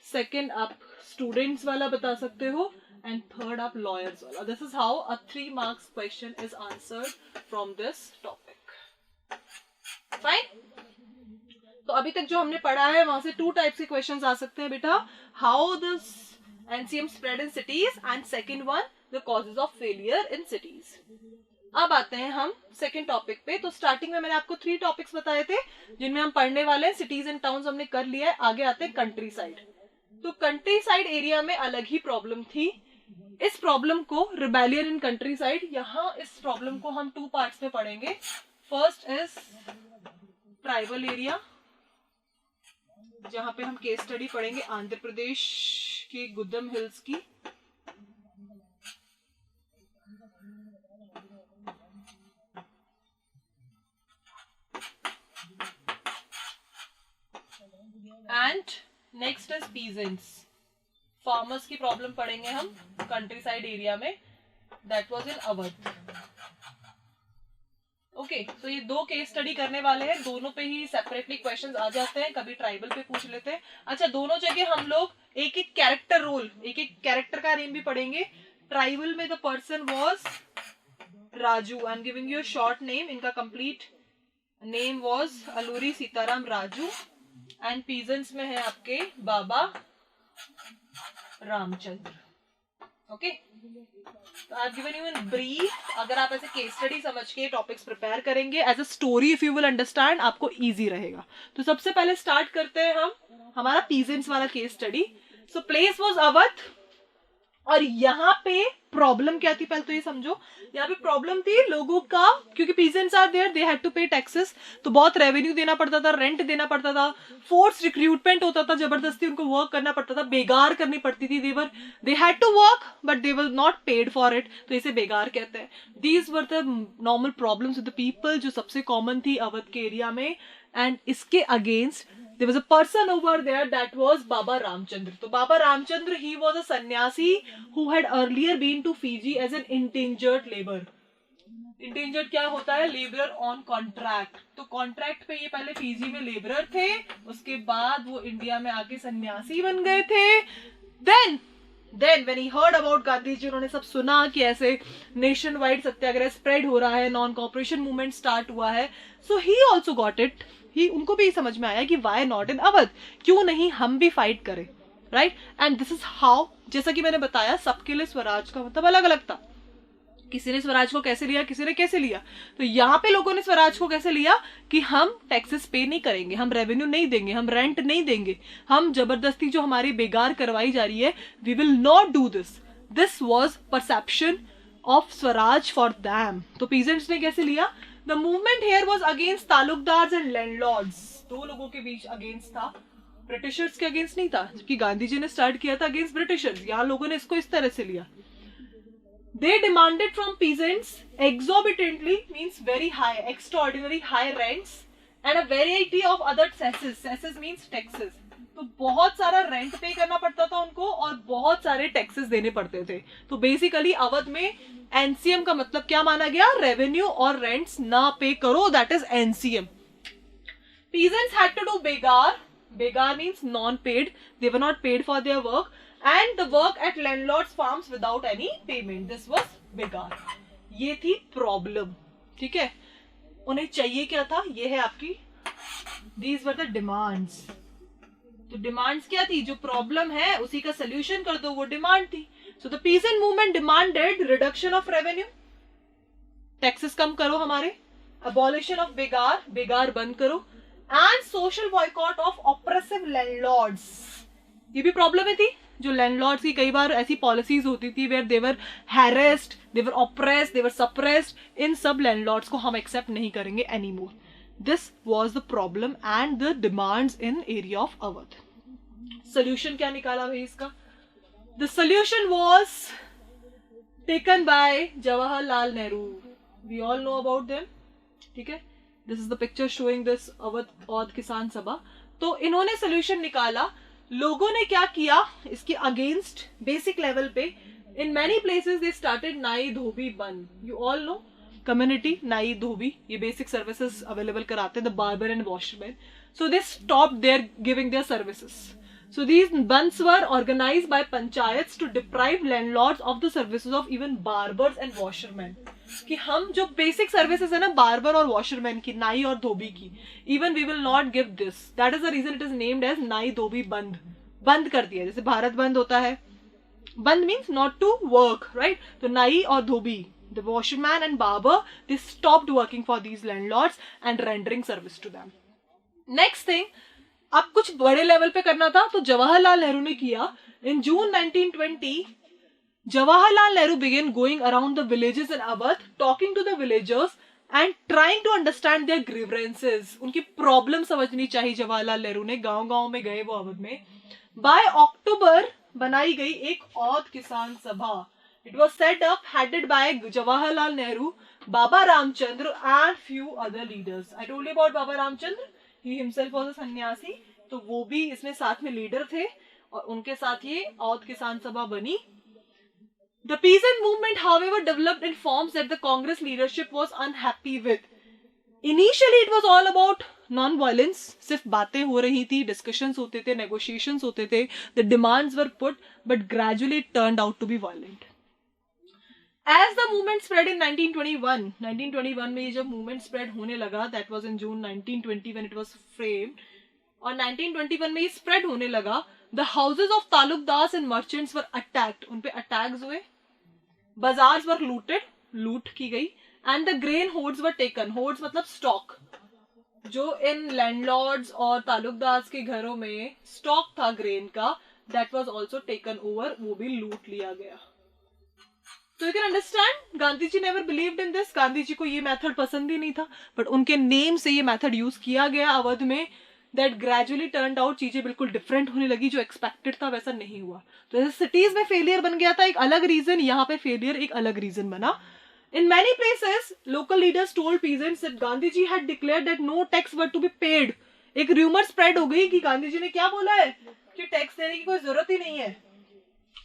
second आप students वाला बता सकते हो, and third आप lawyers वाला. This is how a 3 marks question is answered from this topic. Fine? तो अभी तक जो हमने पढ़ा है वहां से 2 टाइप्स के क्वेश्चंस आ सकते हैं बेटा. How this NCM spread in cities and second one the causes of failure in cities. अब आते हैं हम सेकेंड टॉपिक पे. तो स्टार्टिंग में मैंने आपको 3 टॉपिक्स बताए थे जिनमें हम पढ़ने वाले हैं. सिटीज एंड टाउन्स हमने कर लिया है. आगे आते हैं कंट्री साइड. तो कंट्री साइड एरिया में अलग ही प्रॉब्लम थी. इस प्रॉब्लम को रिबेलियन इन कंट्री साइड, यहाँ इस प्रॉब्लम को हम 2 पार्ट्स में पढ़ेंगे. फर्स्ट इज ट्राइबल एरिया, जहां पे हम केस स्टडी पढ़ेंगे आंध्र प्रदेश के गुद्दम हिल्स की. And next is peasants, farmers की प्रॉब्लम पढ़ेंगे हम कंट्री साइड एरिया में. That was in Awadh. Okay, तो ये दो केस स्टडी करने वाले हैं, दोनों पे ही सेपरेटली क्वेश्चंस आ जाते हैं, कभी ट्राइबल पे पूछ लेते हैं। अच्छा, दोनों जगह हम लोग एक एक कैरेक्टर रोल, एक एक कैरेक्टर का नेम भी पढ़ेंगे। ट्राइबल में the person was Raju, I am giving you short name, इनका complete name was Alluri Sitaram Raju. And peasants में है आपके बाबा रामचंद्र। ओके, तो I have given you in brief. अगर आप ऐसे केस स्टडी समझ के टॉपिक्स प्रिपेयर करेंगे as a story, if you will understand, आपको इजी रहेगा। तो सबसे पहले स्टार्ट करते हैं हम हमारा पीजेंट्स वाला case study. So place was Awadh, और यहाँ पे प्रॉब्लम क्या थी पहले तो ये समझो। यहाँ पे प्रॉब्लम थी लोगों का, क्योंकि peasants are there, they had to pay taxes, तो बहुत रेवेन्यू देना पड़ता था, रेंट देना पड़ता था, फोर्स रिक्रूटमेंट होता था, जबरदस्ती उनको वर्क करना पड़ता था, बेगार करनी पड़ती थी। They had to work but they were not paid for it, तो इसे बेगार कहते हैं। These were the normal problems with the people, जो सबसे कॉमन थी अवध के एरिया में। एंड इसके against there was a person over there that was Baba Ramchandra. So Baba Ramchandra, he was a sannyasi who had earlier been to Fiji as an indentured labor. Endangered क्या होता है? Labourer on contract. तो कॉन्ट्रैक्ट पे ये पहले फीजी में लेबरर थे, उसके बाद वो इंडिया में आके सन्यासी बन गए थे। Then when he heard about Gandhi ji, उन्होंने सब सुना कि ऐसे नेशन वाइड सत्याग्रह स्प्रेड हो रहा है, नॉन कॉपरेशन मूवमेंट स्टार्ट हुआ है, सो ही ऑल्सो गॉट इट। ही, उनको भी समझ में आया कि वाई नॉट इन अवध, क्यों नहीं हम भी फाइट करें, right. And this is how, जैसा कि मैंने बताया, सबके लिए स्वराज का मतलब अलग अलग था। किसी ने स्वराज को कैसे लिया, किसी ने कैसे लिया। तो यहाँ पे लोगों ने स्वराज को कैसे लिया कि हम टैक्सेस पे नहीं करेंगे, हम रेवेन्यू नहीं देंगे, हम रेंट नहीं देंगे, हम जबरदस्ती जो हमारी बेगार करवाई जा रही है, we will not do this. This was perception of swaraj for them. तो पीजेंट्स ने कैसे लिया? The movement here was against taluqdars and landlords. दो लोगों के बीच अगेंस्ट था, ब्रिटिशर्स के अगेंस्ट नहीं था, जबकि गांधी जी ने स्टार्ट किया था अगेंस्ट ब्रिटिशर्स। यहाँ लोगों ने इसको इस तरह से लिया। They demanded from peasants exorbitantly, means very high, extraordinary high rents and a variety of other cesses. Cesses means taxes. तो बहुत सारा रेंट पे करना पड़ता था उनको और बहुत सारे टैक्सेस देने पड़ते थे। तो बेसिकली अवध में एनसीएम का मतलब क्या माना गया? रेवेन्यू और रेंट्स ना पे करो, that is NCM. Peasants had to do begar. Begar means non-paid. They were not paid for their work. And the work at landlords' farms without any payment. This was begar. ये थी प्रॉब्लम, ठीक है। उन्हें चाहिए क्या था? ये है आपकी, these were the demands. तो डिमांड्स क्या थी? जो प्रॉब्लम है उसी का सोल्यूशन कर दो, वो डिमांड थी। So the peasant movement demanded reduction of revenue, taxes कम करो हमारे, अबॉलिशन ऑफ बेगार, बेगार बंद करो, and social boycott of oppressive landlords. ये भी प्रॉब्लम है थी, जो लैंडलॉर्ड्स की कई बार ऐसी पॉलिसीज होती थी where they were harassed, they were oppressed, they were suppressed. इन सब लैंडलॉर्ड्स को हम एक्सेप्ट नहीं करेंगे any more. This was the problem and the demands in area of Awadh. Solution क्या निकाला भाई इसका? The solution was taken by Jawaharlal Nehru. We all know about them, ठीक है। This is the picture showing this Awadh Oudh Kisan Sabha. तो इन्होंने सोल्यूशन निकाला। लोगों ने क्या किया इसके अगेंस्ट बेसिक लेवल पे? In many places they started नाई धोबी बंद। यू ऑल नो कम्युनिटी नाई धोबी, ये बेसिक सर्विसेज अवेलेबल कराते हैं, the barber and washman. So they stop their giving their services. So these bands were organized by panchayats to deprive landlords of the services of even barbers and washermen. कि हम जो बेसिक सर्विसेज है ना बार्बर और वॉशरमैन की, नाई और धोबी की, even we will not give this. That is the reason it is named as नाई धोबी बंद। बंद कर दिया, जैसे भारत बंद होता है, बंद means not to work, right. तो नाई और धोबी, the washerman and barber, they stopped working for these landlords and rendering service to them. Next thing, अब कुछ बड़े लेवल पे करना था, तो जवाहरलाल नेहरू ने किया। इन जून 1920 Jawaharlal Nehru began going around the villages in Awadh, talking to the villagers and trying to understand their grievances. उनकी प्रॉब्लम समझनी चाहिए जवाहरलाल नेहरू ने। गांव-गांव में गए वो अवध में। बाय अक्टूबर बनाई गई एक औद किसान सभा। It was set up, headed by Jawaharlal Nehru, Baba Ramchandra and few other leaders. I told you about Baba Ramchandra. He himself was a sannyasi. तो वो भी इसमें साथ में लीडर थे और उनके साथ ये औद किसान सभा बनी। The peasant movement, however, developed in forms that the Congress leadership was unhappy with. Initially it was all about non violence, सिर्फ बातें हो रही थी, डिस्कशंस होते थे, नेगोशिएशंस होते थे, the demands were put, but gradually it turned out to be violent. As the movement spread in 1921 में ये जब movement spread होने लगा, that was in June 1920 when it was framed, और 1921 में ये spread होने लगा, the houses of Talukdar and merchants were attacked, उन पे attacks हुए, bazaars were looted, लूट की गई, and the grain hoards were taken, hoards मतलब stock, जो इन लैंडलॉर्ड्स और तालुकदार के घरों में स्टॉक था ग्रेन का, that was also taken over, वो भी लूट लिया गया. So you can understand, Gandhi ji never believed in this. Gandhi ji को ये मेथड पसंद ही नहीं था, बट उनके नेम से ये मेथड यूज किया गया अवध में. दैट ग्रेजुअली टर्न्ड आउट, चीजें बिल्कुल डिफरेंट होने लगी, जो एक्सपेक्टेड था वैसा नहीं हुआ. तो जैसे सिटीज में फेलियर बन गया था एक अलग रीजन, यहाँ पे फेलियर एक अलग रीजन बना. In many places, local leaders told peasants that Gandhi ji had declared that no tax were to be paid. एक रूमर स्प्रेड हो गई कि गांधी जी ने क्या बोला है कि टैक्स देने की कोई जरूरत ही नहीं है.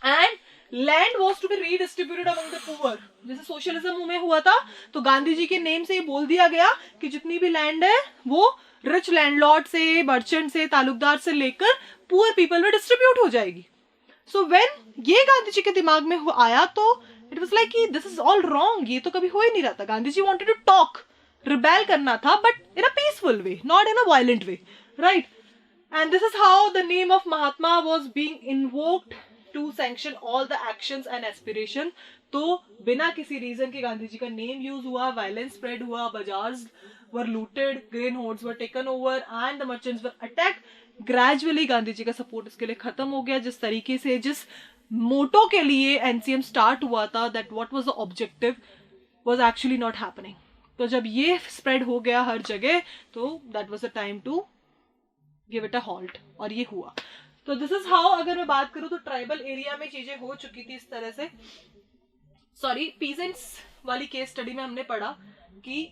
And land was to be redistributed among the poor. जैसे सोशलिज्म में हुआ था, तो गांधी जी के नेम से ये बोल दिया गया कि जितनी भी लैंड है वो रिच लैंडलॉर्ड से, मर्चेंट से, तालुकदार से लेकर पुअर पीपल में डिस्ट्रीब्यूट हो जाएगी. सो व्हेन ये गांधी जी के दिमाग में आया, तो इट वाज लाइक कि दिस इज ऑल रॉन्ग, ये तो कभी हो ही नहीं रहा था. Gandhi ji wanted to talk, rebel करना था, but in a peaceful way, not in a violent way, right. And this is how the name of Mahatma was being invoked to sanction all the actions and aspiration. तो बिना किसी रीजन के गांधी जी का नेम यूज हुआ, वायलेंस स्प्रेड हुआ, bazaars were looted, grain hoards were taken over and the merchants were attacked. Gradually Gandhi ji का सपोर्ट इसके लिए खत्म हो गया. जिस तरीके से, जिस मोटो के लिए एनसीएम स्टार्ट हुआ था, that what was the objective, was actually not happening. तो जब ये स्प्रेड हो गया हर जगह, तो that was the time to give it a halt, और ये हुआ. तो दिस इज हाउ, अगर मैं बात करूं तो ट्राइबल एरिया में चीजें हो चुकी थी इस तरह से. सॉरी, पीजेंट्स वाली केस स्टडी में हमने पढ़ा कि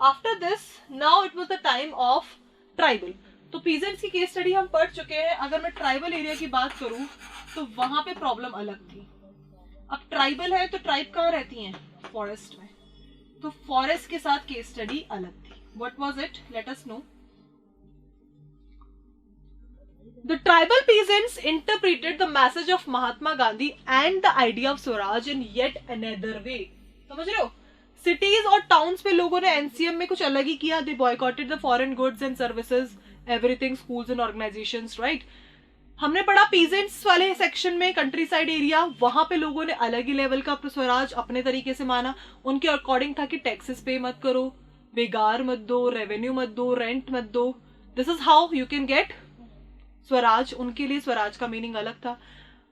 after this now it was the time of tribal. तो पीजेंट्स की केस स्टडी हम पढ़ चुके हैं. अगर मैं ट्राइबल एरिया की बात करूं तो वहां पे प्रॉब्लम अलग थी. अब ट्राइबल है तो ट्राइब कहाँ रहती हैं? फॉरेस्ट में. तो फॉरेस्ट के साथ केस स्टडी अलग थी. What was it? Let us know. The tribal peasants interpreted the message of Mahatma Gandhi and the idea of Swaraj in yet another way. समझ रहे हो? Cities और towns पे लोगों ने NCM में कुछ अलग ही किया. They boycotted the foreign goods and services, everything, schools and organizations, right? हमने पढ़ा peasants वाले सेक्शन में, कंट्री साइड एरिया, वहां पे लोगों ने अलग ही लेवल का स्वराज अपने तरीके से माना. उनके अकॉर्डिंग था कि टैक्सेस पे मत करो, बेगार मत दो, रेवेन्यू मत दो, रेंट मत दो. This is how you can get Swaraj. उनके लिए स्वराज का मीनिंग अलग था.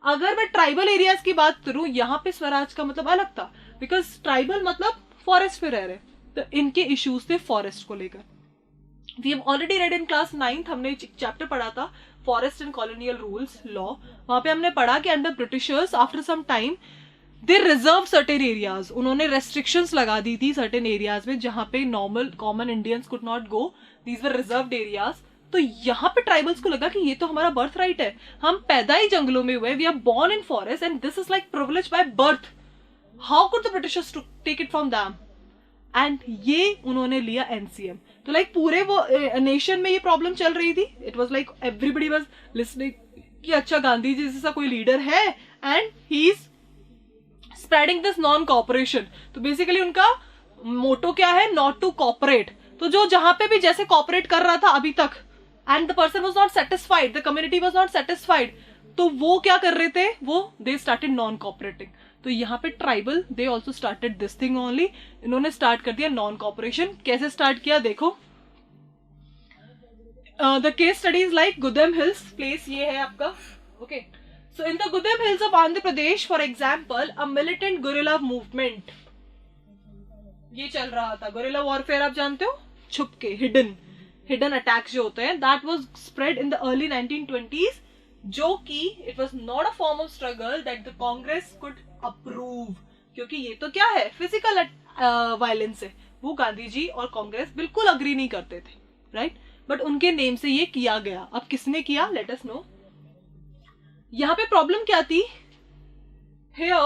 अगर मैं ट्राइबल एरियाज की बात करूं, यहाँ पे स्वराज का मतलब अलग था, बिकॉज ट्राइबल मतलब फॉरेस्ट पे रह रहे, तो इनके इश्यूज थे फॉरेस्ट को लेकर. We have already read in class 9th, हमने एक चैप्टर पढ़ा था forest and colonial rules law. वहां पे हमने पढ़ा कि under Britishers after some time they reserve certain areas. उन्होंने रेस्ट्रिक्शंस लगा दी थी सर्टेन एरियाज में जहां पे normal common Indians could not go. These were reserved areas. तो यहाँ पे ट्राइबल्स को लगा कि ये तो हमारा बर्थ राइट है, हम पैदा ही जंगलों में हुए, we are born in forest and this is like privilege by birth. How could the Britishers take it from them? एंड ये उन्होंने लिया एनसीएम. तो लाइक पूरे वो नेशन में ये प्रॉब्लम चल रही थी. It was like everybody was listening कि अच्छा गांधी जी जैसा कोई लीडर है and he is spreading this non cooperation. तो बेसिकली उनका मोटो क्या है? Not to cooperate. तो जो जहां पे भी जैसे कॉपरेट कर रहा था अभी तक, and the person was not satisfied, the community was not satisfied, तो वो क्या कर रहे थे? वो they started non cooperating. तो यहाँ पे tribal they also started this thing only. इन्होंने स्टार्ट कर दिया नॉन कॉपरेशन. कैसे स्टार्ट किया देखो. The case studies like Gudem hills place, ये है आपका. Okay, so in the Gudem hills of Andhra Pradesh for example a militant guerrilla movement ये चल रहा था. गुरिल्ला वॉरफेयर आप जानते हो, छुप के, हिडन अटैक्स जो होते हैं. That was spread in the early 1920s, जो कि it was not a form of struggle that the Congress could approve, क्योंकि ये तो क्या है? फिजिकल वायलेंस है. वो गांधी जी और कांग्रेस बिल्कुल अग्री नहीं करते थे, राइट? बट उनके नेम से ये किया गया. अब किसने किया? Let us know. यहाँ पे प्रॉब्लम क्या थी? Here,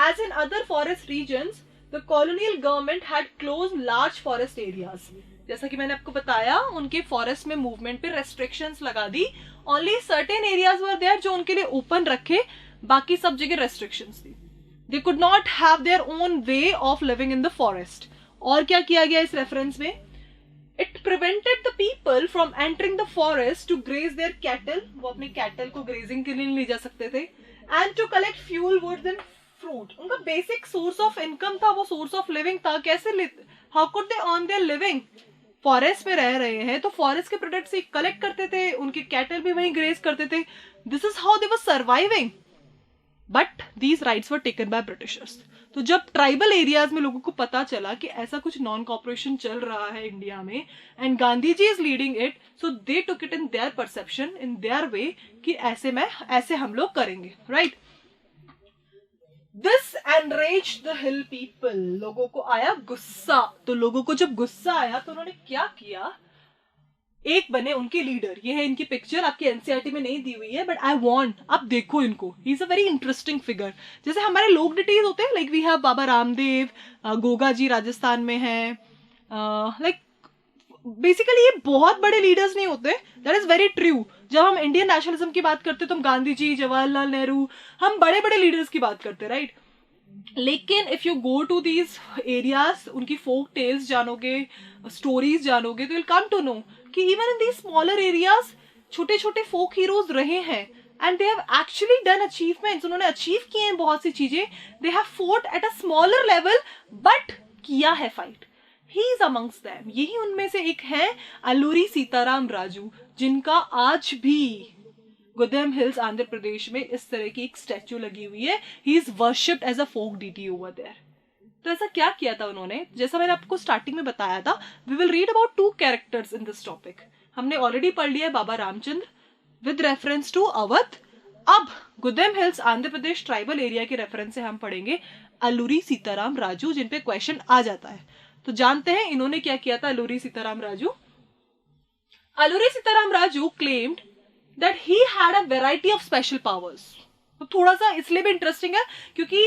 as in other forest regions, the colonial government had close large forest areas. जैसा कि मैंने आपको बताया, उनके फॉरेस्ट में मूवमेंट पे रेस्ट्रिक्शंस लगा दी. Only certain areas were there जो उनके लिए ओपन रखे, बाकी सब जगह रेस्ट्रिक्शंस थी. They could not have their own way of living in the forest. और क्या किया गया इस रेफरेंस में? It prevented the people from entering the forest to graze their cattle. वो अपने कैटल को ग्रेजिंग के लिए नहीं ले जा सकते थे. And to collect fuel, woods and fruit. उनका बेसिक सोर्स ऑफ इनकम था, वो सोर्स ऑफ लिविंग था. कैसे how could they earn their living? Forest में रह रहे हैं तो फॉरेस्ट के प्रोडक्ट से कलेक्ट करते थे, उनके कैटल भी वहीं ग्रेज करते थे. This is how they were surviving. But these rights were taken by Britishers. तो जब ट्राइबल एरियाज में लोगों को पता चला कि ऐसा कुछ नॉन कॉपरेशन चल रहा है इंडिया में, and Gandhi ji is leading it, so they took it in their perception, in their way, कि ऐसे हम लोग करेंगे, right? This enraged the hill people. लोगों को आया गुस्सा. तो लोगों को जब गुस्सा आया तो उन्होंने क्या किया? एक बने उनके लीडर. ये है इनकी पिक्चर, आपकी एनसीईआरटी में नहीं दी हुई है, बट आई वांट आप देखो इनको. He is a very interesting figure. जैसे हमारे लोक डिटेल्स होते हैं, like we have Baba Ramdev, Goga ji Rajasthan में है. लाइक बेसिकली ये बहुत बड़े लीडर्स नहीं होते. That is very true. जब हम इंडियन नेशनलिज्म की बात करते हैं तो हम गांधी जी, जवाहरलाल नेहरू, हम बड़े बड़े लीडर्स की बात करते हैं, राइट? लेकिन if you go to these areas, उनकी फोक टेल्स जानोगे, स्टोरीज जानोगे, तो विल कम टू नो कि even in these smaller areas छोटे छोटे फोक हीरोज रहे हैं, and they have actually done achievements. उन्होंने अचीव किए हैं बहुत सी चीजें. They have fought at a smaller level, but किया है fight. He is amongst them. यही उनमें से एक है अलूरी सीताराम राजू, जिनका आज भी गुदेम हिल्स आंध्र प्रदेश में इस तरह की एक स्टैच्यू लगी हुई है. He is worshipped as a folk deity over there. तो ऐसा क्या किया था उन्होंने? जैसा मैंने आपको स्टार्टिंग में बताया था, we will read about 2 characters in this topic. हमने ऑलरेडी पढ़ लिया है Baba Ramchandra with reference to Awadh. अब Gudem hills Andhra Pradesh tribal area के रेफरेंस से हम पढ़ेंगे अलूरी सीताराम राजू, जिन पे क्वेश्चन आ जाता है. तो जानते हैं इन्होंने क्या किया था. Alluri Sitaram Raju claimed that he had a variety of special powers. तो थोड़ा सा इसलिए भी इंटरेस्टिंग है क्योंकि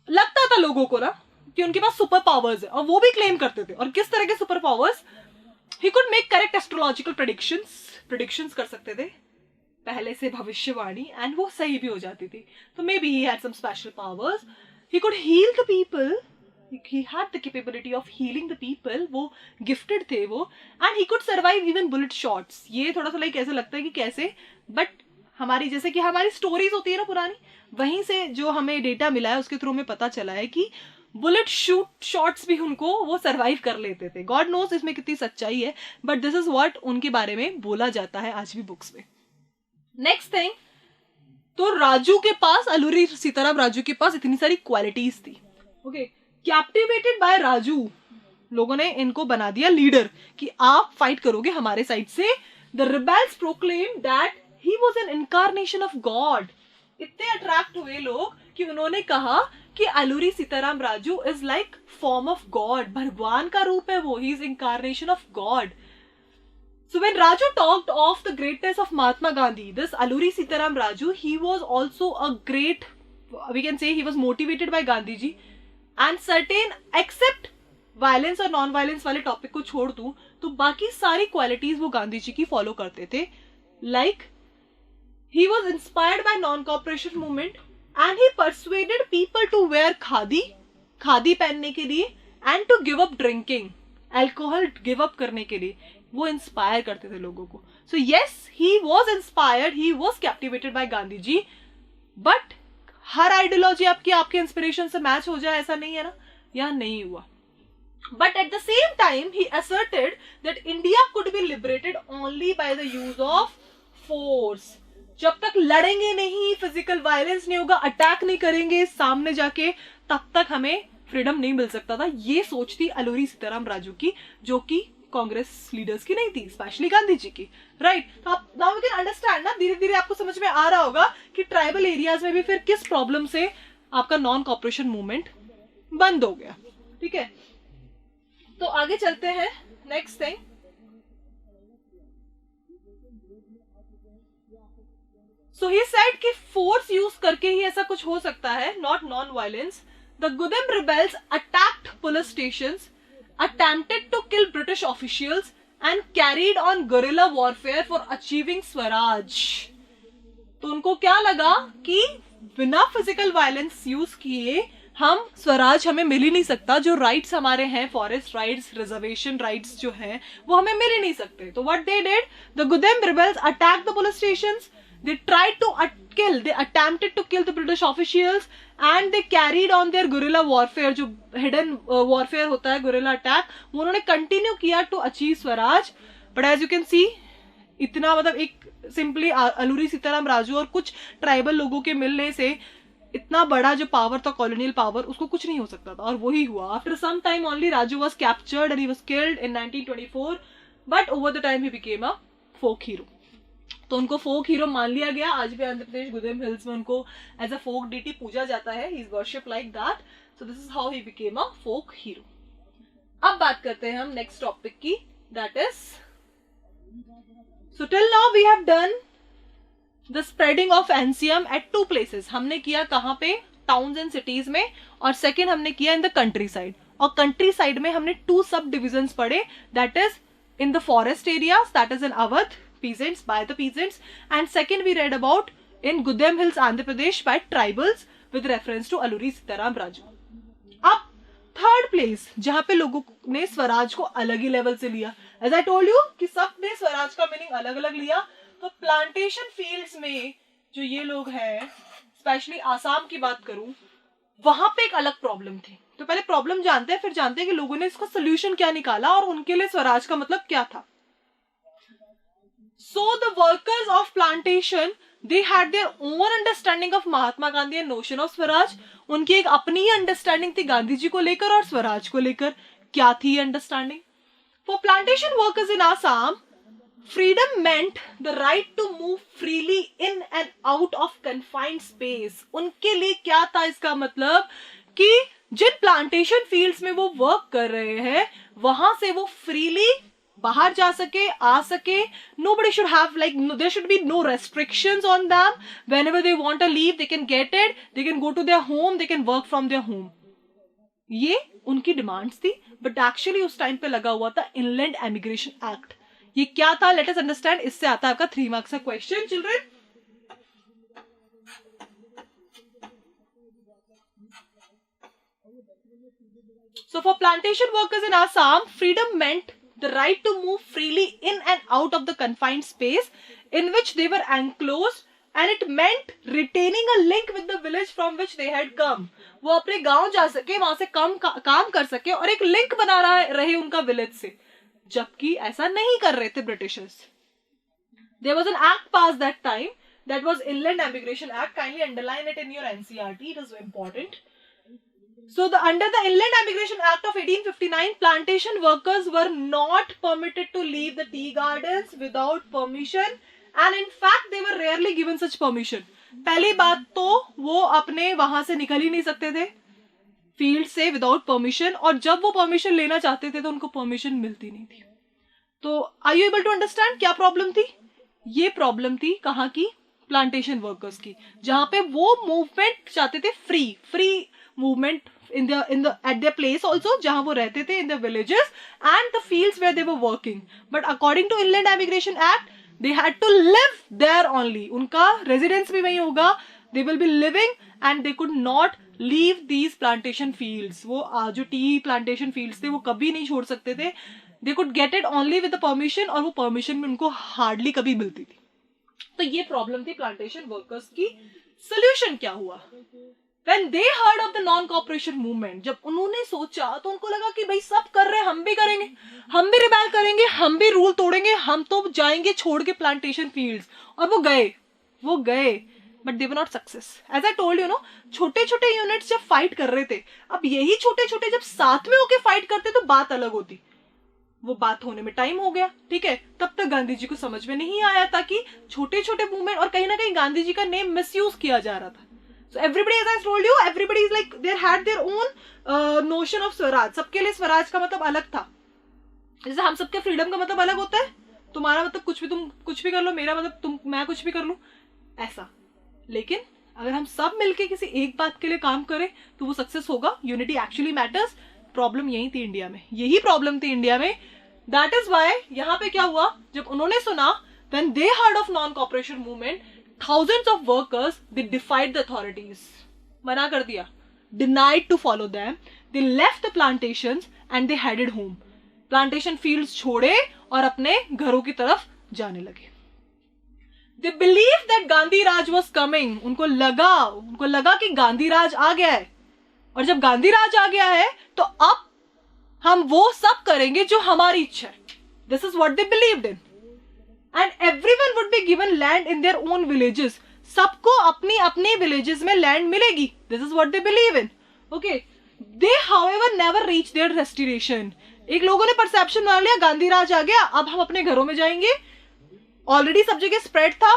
लगता था लोगों को ना कि उनके पास सुपर पावर्स है, और वो भी क्लेम करते थे. और किस तरह के super powers? He could make correct astrological predictions कर सकते थे पहले से, भविष्यवाणी, एंड वो सही भी हो जाती थी. तो may be he had some special powers. He could heal the people. He had the capability of healing the people. वो gifted थे वो. And he could survive even bullet shots. ये थोड़ा सा लाइक ऐसा लगता है कि कैसे, बट हमारी जैसे कि हमारी स्टोरीज होती है ना पुरानी, वहीं से जो हमें डेटा मिला है उसके थ्रू में पता चला है कि बुलेट शॉट्स भी उनको वो सर्वाइव कर लेते थे. गॉड नोज इसमें कितनी सच्चाई है, बट दिस इज व्हाट उनके बारे में बोला जाता है आज भी बुक्स में. नेक्स्ट थिंग, तो राजू के पास, अलूरी सीताराम राजू के पास इतनी सारी क्वालिटीज थी. ओके, कैप्टिवेटेड बाय राजू, लोगों ने इनको बना दिया लीडर कि आप फाइट करोगे हमारे साइड से. The rebels proclaim that he was an incarnation of God. इतने अट्रैक्ट हुए लोग कि उन्होंने कहा कि Alluri Sitaram Raju is like form of God. भगवान का रूप है वो. He is incarnation of God. So when Raju talked of the greatness of Mahatma Gandhi, this Alluri Sitaram Raju, he was also a great, we can say he was motivated by Gandhi ji, and certain, except violence और नॉन वायलेंस वाले टॉपिक को छोड़ दूं तो बाकी सारी क्वालिटीज वो गांधी जी की फॉलो करते थे. Like he was inspired by non-cooperation movement and he persuaded people to wear khadi पहनने के लिए, and to give up drinking, alcohol give up करने के लिए वो इंस्पायर करते थे लोगों को. So yes, he was inspired, he was captivated by Gandhi ji, but हर आइडियोलॉजी आपके इंस्पिरेशन से मैच हो जाए ऐसा नहीं है ना, यह नहीं हुआ. But at the same time he asserted that India could be liberated only by the use of force. जब तक लड़ेंगे नहीं, फिजिकल वायलेंस नहीं होगा, अटैक नहीं करेंगे सामने जाके, तब तक हमें फ्रीडम नहीं मिल सकता था. ये सोच थी अलूरी सीताराम राजू की, जो कि कांग्रेस लीडर्स की नहीं थी, स्पेशली गांधी जी की. राइट, तो आप नाउ वी कैन अंडरस्टैंड ना, धीरे धीरे आपको समझ में आ रहा होगा कि ट्राइबल एरियाज में भी फिर किस प्रॉब्लम से आपका नॉन कॉपरेशन मूवमेंट बंद हो गया. ठीक है, तो आगे चलते हैं. Next thing, so he said कि फोर्स यूज करके ही ऐसा कुछ हो सकता है, not non violence. The Gudem rebels attacked police stations, attempted to kill British officials and carried on guerrilla warfare for achieving Swaraj. तो उनको क्या लगा कि बिना फिजिकल वायलेंस यूज किए हम स्वराज हमें मिल ही नहीं सकता, जो राइट्स हमारे हैं, फॉरेस्ट राइट्स, रिजर्वेशन राइट्स जो हैं वो हमें मिल ही नहीं सकते। तो what they did, the Gudem rebels attack the police stations, they tried to kill, they attempted to kill the British officials and they carried on their guerrilla warfare, जो hidden warfare होता है, guerrilla attack, वो उन्होंने continue किया to achieve Swaraj. But as you can see, इतना मतलब एक सिंपली अलूरी सीताराम राजू और कुछ ट्राइबल लोगों के मिलने से इतना बड़ा जो पावर था, कॉलोनियल पावर, उसको कुछ नहीं हो सकता था, और वही हुआ। After some time only Raju was captured and he was killed in 1924, but over the time he became a folk hero. तो उनको फोक हीरो मान लिया गया। आज भी आंध्र प्रदेश गुदेम हिल्स में उनको एज अ फोक डीटी पूजा जाता है, he is worship like that. So this is how he became a folk hero. अब बात करते हैं हम नेक्स्ट टॉपिक की, that is, so till now we have done the spreading of NCM at 2 places. हमने किया कहाँ पे, टाउन्स एंड सिटीज में, और सेकेंड हमने किया इन द कंट्री साइड। और कंट्री साइड में हमने 2 सब डिविजन्स पढ़े, that is in the forest areas, that is in Awadh, peasants, by the peasants, and second we read about in Gudem Hills, Andhra Pradesh, by tribals with reference to Alluri Sitaram Raju। अब थर्ड प्लेस जहां पे लोगों ने स्वराज को अलग ही लेवल से लिया, एज आई टोल्ड यू कि सब ने स्वराज का मीनिंग अलग अलग लिया। तो प्लांटेशन फील्ड्स में जो ये लोग हैं, स्पेशली आसाम की बात करूं, वहां पे एक अलग प्रॉब्लम थी। तो पहले प्रॉब्लम जानते हैं, फिर जानते हैं कि लोगों ने इसका सोल्यूशन क्या निकाला और उनके लिए स्वराज का मतलब क्या था। So the workers of plantation, they had their own understanding of Mahatma Gandhi and notion of Swaraj। उनकी एक अपनी ही अंडरस्टैंडिंग थी गांधी जी को लेकर और स्वराज को लेकर। क्या थी understanding? For plantation workers in Assam, freedom meant the right to move freely in and out of confined space। उनके लिए क्या था इसका मतलब कि जिन प्लांटेशन फील्ड्स में वो वर्क कर रहे हैं वहां से वो फ्रीली बाहर जा सके, आ सके। Nobody should have, like, there should be no restrictions on them. Whenever they want to leave, they can get it. They can go to their home. They can work from their home. ये उनकी डिमांड्स थी, बट एक्चुअली उस टाइम पे लगा हुआ था इनलैंड एमिग्रेशन एक्ट। ये क्या था, लेट अस अंडरस्टैंड। इससे आता है आपका 3 मार्क्स का question, children. So for plantation workers in Assam, freedom meant the right to move freely in and out of the confined space in which they were enclosed, and it meant retaining a link with the village from which they had come। वो अपने गांव जा सके, वहां से काम कर सके और एक लिंक बना रहे उनका विलेज से, जबकि ऐसा नहीं कर रहे थे Britishers. There was an act passed that time, that was Inland Emigration Act। Kindly underline it in your NCERT, it is important। So under the Inland Emigration Act of 1859, plantation workers were not permitted to leave the tea gardens without permission, and in fact they were rarely given such permission। पहली बात तो वो अपने वहां से निकल ही नहीं सकते थे फील्ड से विदाउट परमिशन, और जब वो परमिशन लेना चाहते थे तो उनको परमिशन मिलती नहीं थी। तो are you able to understand क्या प्रॉब्लम थी? ये प्रॉब्लम थी कहाँ की, प्लांटेशन वर्कर्स की, जहां पे वो मूवमेंट चाहते थे, free movement at their place also, जहां वो रहते थे, in the villages and the fields where they were working। But according to Inland Emigration Act, they had to live there only। उनका residence भी वही होगा, they will be living and they could not leave these plantation fields। वो जो tea plantation fields थे वो कभी नहीं छोड़ सकते थे। They could get it only with the permission, और वो permission में उनको hardly कभी मिलती थी। तो ये प्रॉब्लम थी प्लांटेशन वर्कर्स की। सोल्यूशन क्या हुआ? When they heard of the non-cooperation movement, जब उन्होंने सोचा तो उनको लगा कि भाई सब कर रहे हैं, हम भी करेंगे, हम भी रिबेल करेंगे, हम भी रूल तोड़ेंगे, हम तो जाएंगे छोड़ के प्लांटेशन फील्ड्स। और वो गए but they were not success. As I told you know, छोटे छोटे यूनिट्स जब फाइट कर रहे थे, अब यही छोटे छोटे जब साथ में होके फाइट करते तो बात अलग होती। वो बात होने में टाइम हो गया, ठीक है। तब तक गांधी जी को समझ में नहीं आया था कि छोटे छोटे मूवमेंट, और कहीं ना कहीं गांधी जी का नेम मिसयूज किया जा रहा था। So everybody, as I told you, everybody is like they had their own notion of Swaraj. सबके लिए स्वराज का मतलब अलग था। जैसे हम सबके फ्रीडम का मतलब अलग होता है, तुम्हारा मतलब तुम कुछ भी कर लो, मेरा मतलब मैं कुछ भी कर लूं, ऐसा। लेकिन अगर हम सब मिलके किसी एक बात के लिए काम करें तो वो सक्सेस होगा. Unity actually matters. प्रॉब्लम यही थी इंडिया में, यही प्रॉब्लम थी इंडिया में. दैट इज वाई यहाँ पे क्या हुआ, जब उन्होंने सुना, when they heard of non-cooperation movement, thousands of workers, they defied the authorities. मना कर दिया, denied to follow them. They left the plantations and they headed home. Plantation fields छोड़े और अपने घरों की तरफ जाने लगे. They believed that Gandhi Raj was coming. उनको लगा कि गांधी राज आ गया है. और जब गांधी राज आ गया है तो अब हम वो सब करेंगे जो हमारी इच्छा है. This is what they believed in. And everyone would be given land in their own villages. सबको अपनी अपनी villages में land मिलेगी. This is what they believe in. Okay. They, however, never reached their destination. एक लोगों ने perception बना लिया, गांधी राज आ गया, अब हम अपने घरों में जाएंगे. Already सब जगह spread था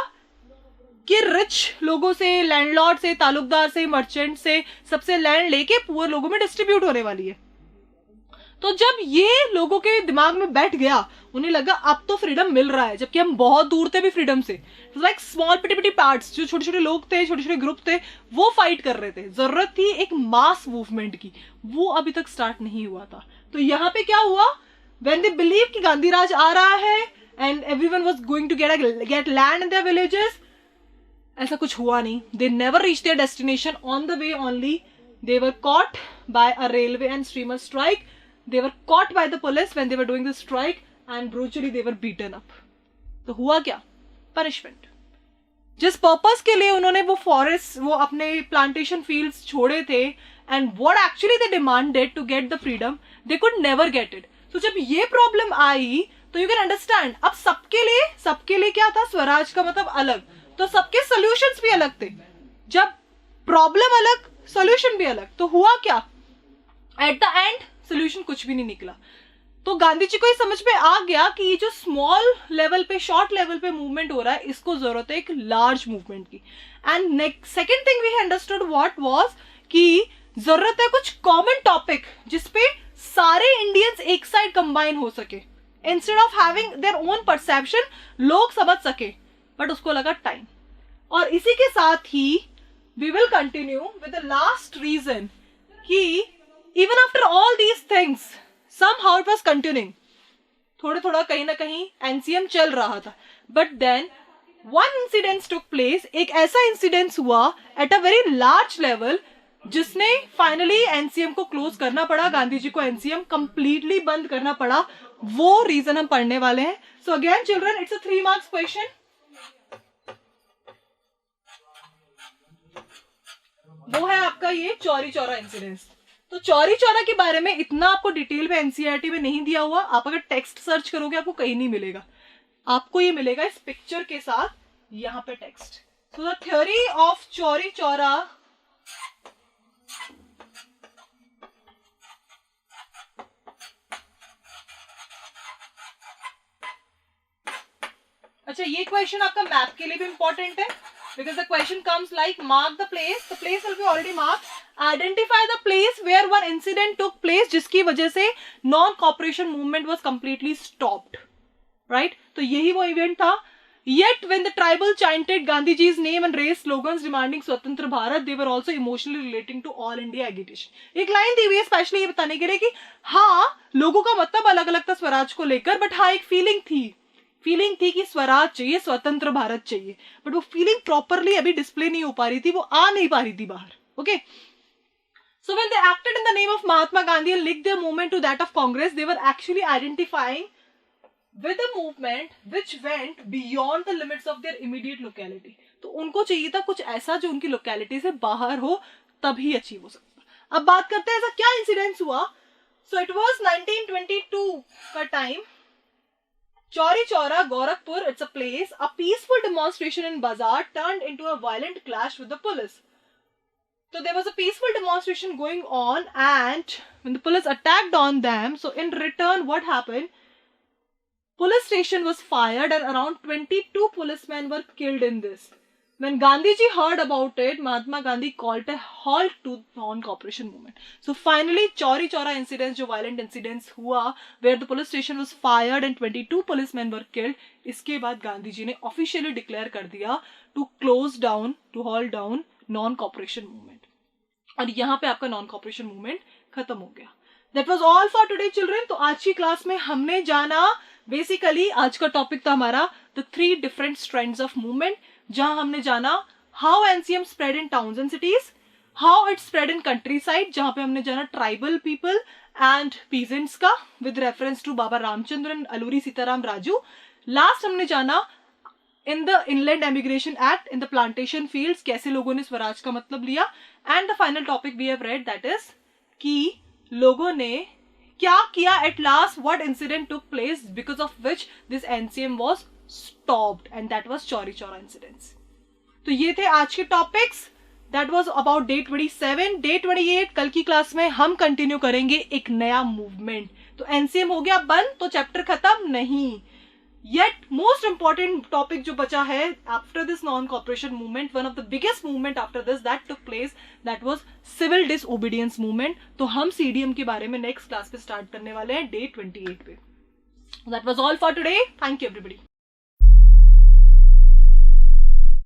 कि rich लोगों से, landlord से, तालुकदार से, merchant से, सबसे land लेके poor लोगों में distribute होने वाली है. तो जब ये लोगों के दिमाग में बैठ गया, उन्हें लगा अब तो फ्रीडम मिल रहा है, जबकि हम बहुत दूर थे भी फ्रीडम से. लाइक स्मॉल पिटी पार्ट्स, जो छोटे छोटे लोग थे, छोटे छोटे ग्रुप थे, वो फाइट कर रहे थे. जरूरत थी एक मास मूवमेंट की, वो अभी तक स्टार्ट नहीं हुआ था. तो यहाँ पे क्या हुआ, व्हेन दे बिलीव कि गांधी राज आ रहा है and everyone was going to get land in their villages, ऐसा कुछ हुआ नहीं. They never reach their destination. On the way only they were caught by a railway and steamer strike. They were caught by the police when they were doing the strike and brutally they were beaten up. तो हुआ क्या, punishment. जिस पर्पस के लिए उन्होंने वो फॉरेस्ट, वो अपने प्लांटेशन फील्ड्स छोड़े थे, and what actually they demanded to get the freedom, they could never get it. तो जब ये प्रॉब्लम आई तो you can understand, अब सबके लिए क्या था, स्वराज का मतलब अलग, तो सबके सॉल्यूशंस भी अलग थे. जब प्रॉब्लम अलग, सॉल्यूशन भी अलग, तो हुआ क्या, एट द एंड सोल्यूशन कुछ भी नहीं निकला. तो गांधी जी को ये समझ में आ गया कि ये जो स्मॉल लेवल पे, शॉर्ट लेवल पे मूवमेंट हो रहा है, इसको जरूरत है एक लार्ज मूवमेंट की. And second thing we understood what was कि जरूरत है कुछ कॉमन टॉपिक जिसपे सारे इंडियंस एक साइड कंबाइन हो सके, instead of having their own perception, लोग समझ सके. बट उसको लगा टाइम. और इसी के साथ ही we will continue with the last reason कि even after all these things, somehow it was continuing. थोड़ा कहीं ना कहीं NCM चल रहा था. But then one incident took place. एक ऐसा इंसिडेंस हुआ at a very large level जिसने फाइनली NCM को क्लोज करना पड़ा, गांधी जी को NCM कंप्लीटली बंद करना पड़ा. वो रीजन हम पढ़ने वाले हैं. So again children, it's a 3 marks question. वो है आपका ये चौरी चौरा इंसिडेंस. तो चौरी चौरा के बारे में इतना आपको डिटेल में एनसीईआरटी में नहीं दिया हुआ. आप अगर टेक्स्ट सर्च करोगे आपको कहीं नहीं मिलेगा, आपको ये मिलेगा इस पिक्चर के साथ, यहाँ पे text. So the theory of Chauri Chaura अच्छा, ये क्वेश्चन आपका मैप के लिए भी इंपॉर्टेंट है, because the question comes like mark the place will be already marked, identify the place where one incident took place जिसकी वजह से non cooperation movement was completely stopped, right? तो यही वो इवेंट था. Yet when the tribal chanted Gandhiji's name and raised slogans demanding स्वतंत्र Bharat, they were also emotionally relating to all India agitation. एक लाइन दी हुई है स्पेशली ये बताने के लिए कि हाँ, लोगों का मतलब अलग अलग था स्वराज को लेकर, बट हाँ एक फीलिंग थी कि स्वराज चाहिए, स्वतंत्र भारत चाहिए. बट वो फीलिंग प्रॉपरली अभी डिस्प्ले नहीं हो पा रही थी, वो आ नहीं पा रही थी बाहर. Okay, so when they acted in the name of Mahatma Gandhi and linked their movement to that of Congress, they were actually identifying with a movement which went beyond the limits of their immediate locality. तो उनको चाहिए था कुछ ऐसा जो उनकी लोकेलिटी से बाहर हो, तभी अचीव हो सकता. अब बात करते हैं ऐसा क्या इंसिडेंस हुआ. सो इट वाज 1922 का time. Chauri Chaura, Gorakhpur, it's a place. A peaceful demonstration in Bazaar turned into a violent clash with the police. So there was a peaceful demonstration going on, and when the police attacked on them, so in return, what happened? Police station was fired, and around 22 policemen were killed in this. When Gandhiji heard about it, Mahatma Gandhi called a halt to non-cooperation movement. So finally, Chauri Chaura incidents, जो violent incidents हुआ, where the police station was fired and 22 policemen were killed, इसके बाद गांधी जी ने officially declare कर दिया to close down, to halt down non cooperation movement, और यहाँ पे आपका नॉन कॉपरेशन मूवमेंट खत्म हो गया. That was all for today children. तो आज की क्लास में हमने जाना, बेसिकली आज का टॉपिक था हमारा the 3 different strands of movement, जहां हमने जाना how NCM spread in towns and cities, how it spread in country, जहां पे हमने जाना ट्राइबल पीपल एंड पीजेंट्स का with reference to Baba Ramchandran, Alluri Sitaram Raju. Last हमने जाना in the inland emigration act in the plantation fields, कैसे लोगों ने स्वराज का मतलब लिया. And the final topic we have read that is कि लोगों ने क्या किया at last, what incident took place because of which this NCM was stopped, and that was Chauri Chaura incidents. तो ये थे आज के topics. That was about day 27. Day 28 कल की क्लास में हम कंटिन्यू करेंगे एक नया मूवमेंट. तो एनसीएम हो गया बंद तो चैप्टर खत्म नहीं. Yet most important topic जो बचा है after this non-cooperation movement, one of the biggest movement after this that took place, that was civil disobedience movement. तो हम CDM के बारे में next class पे start करने वाले हैं day 28 पे. That was all for today. Thank you everybody.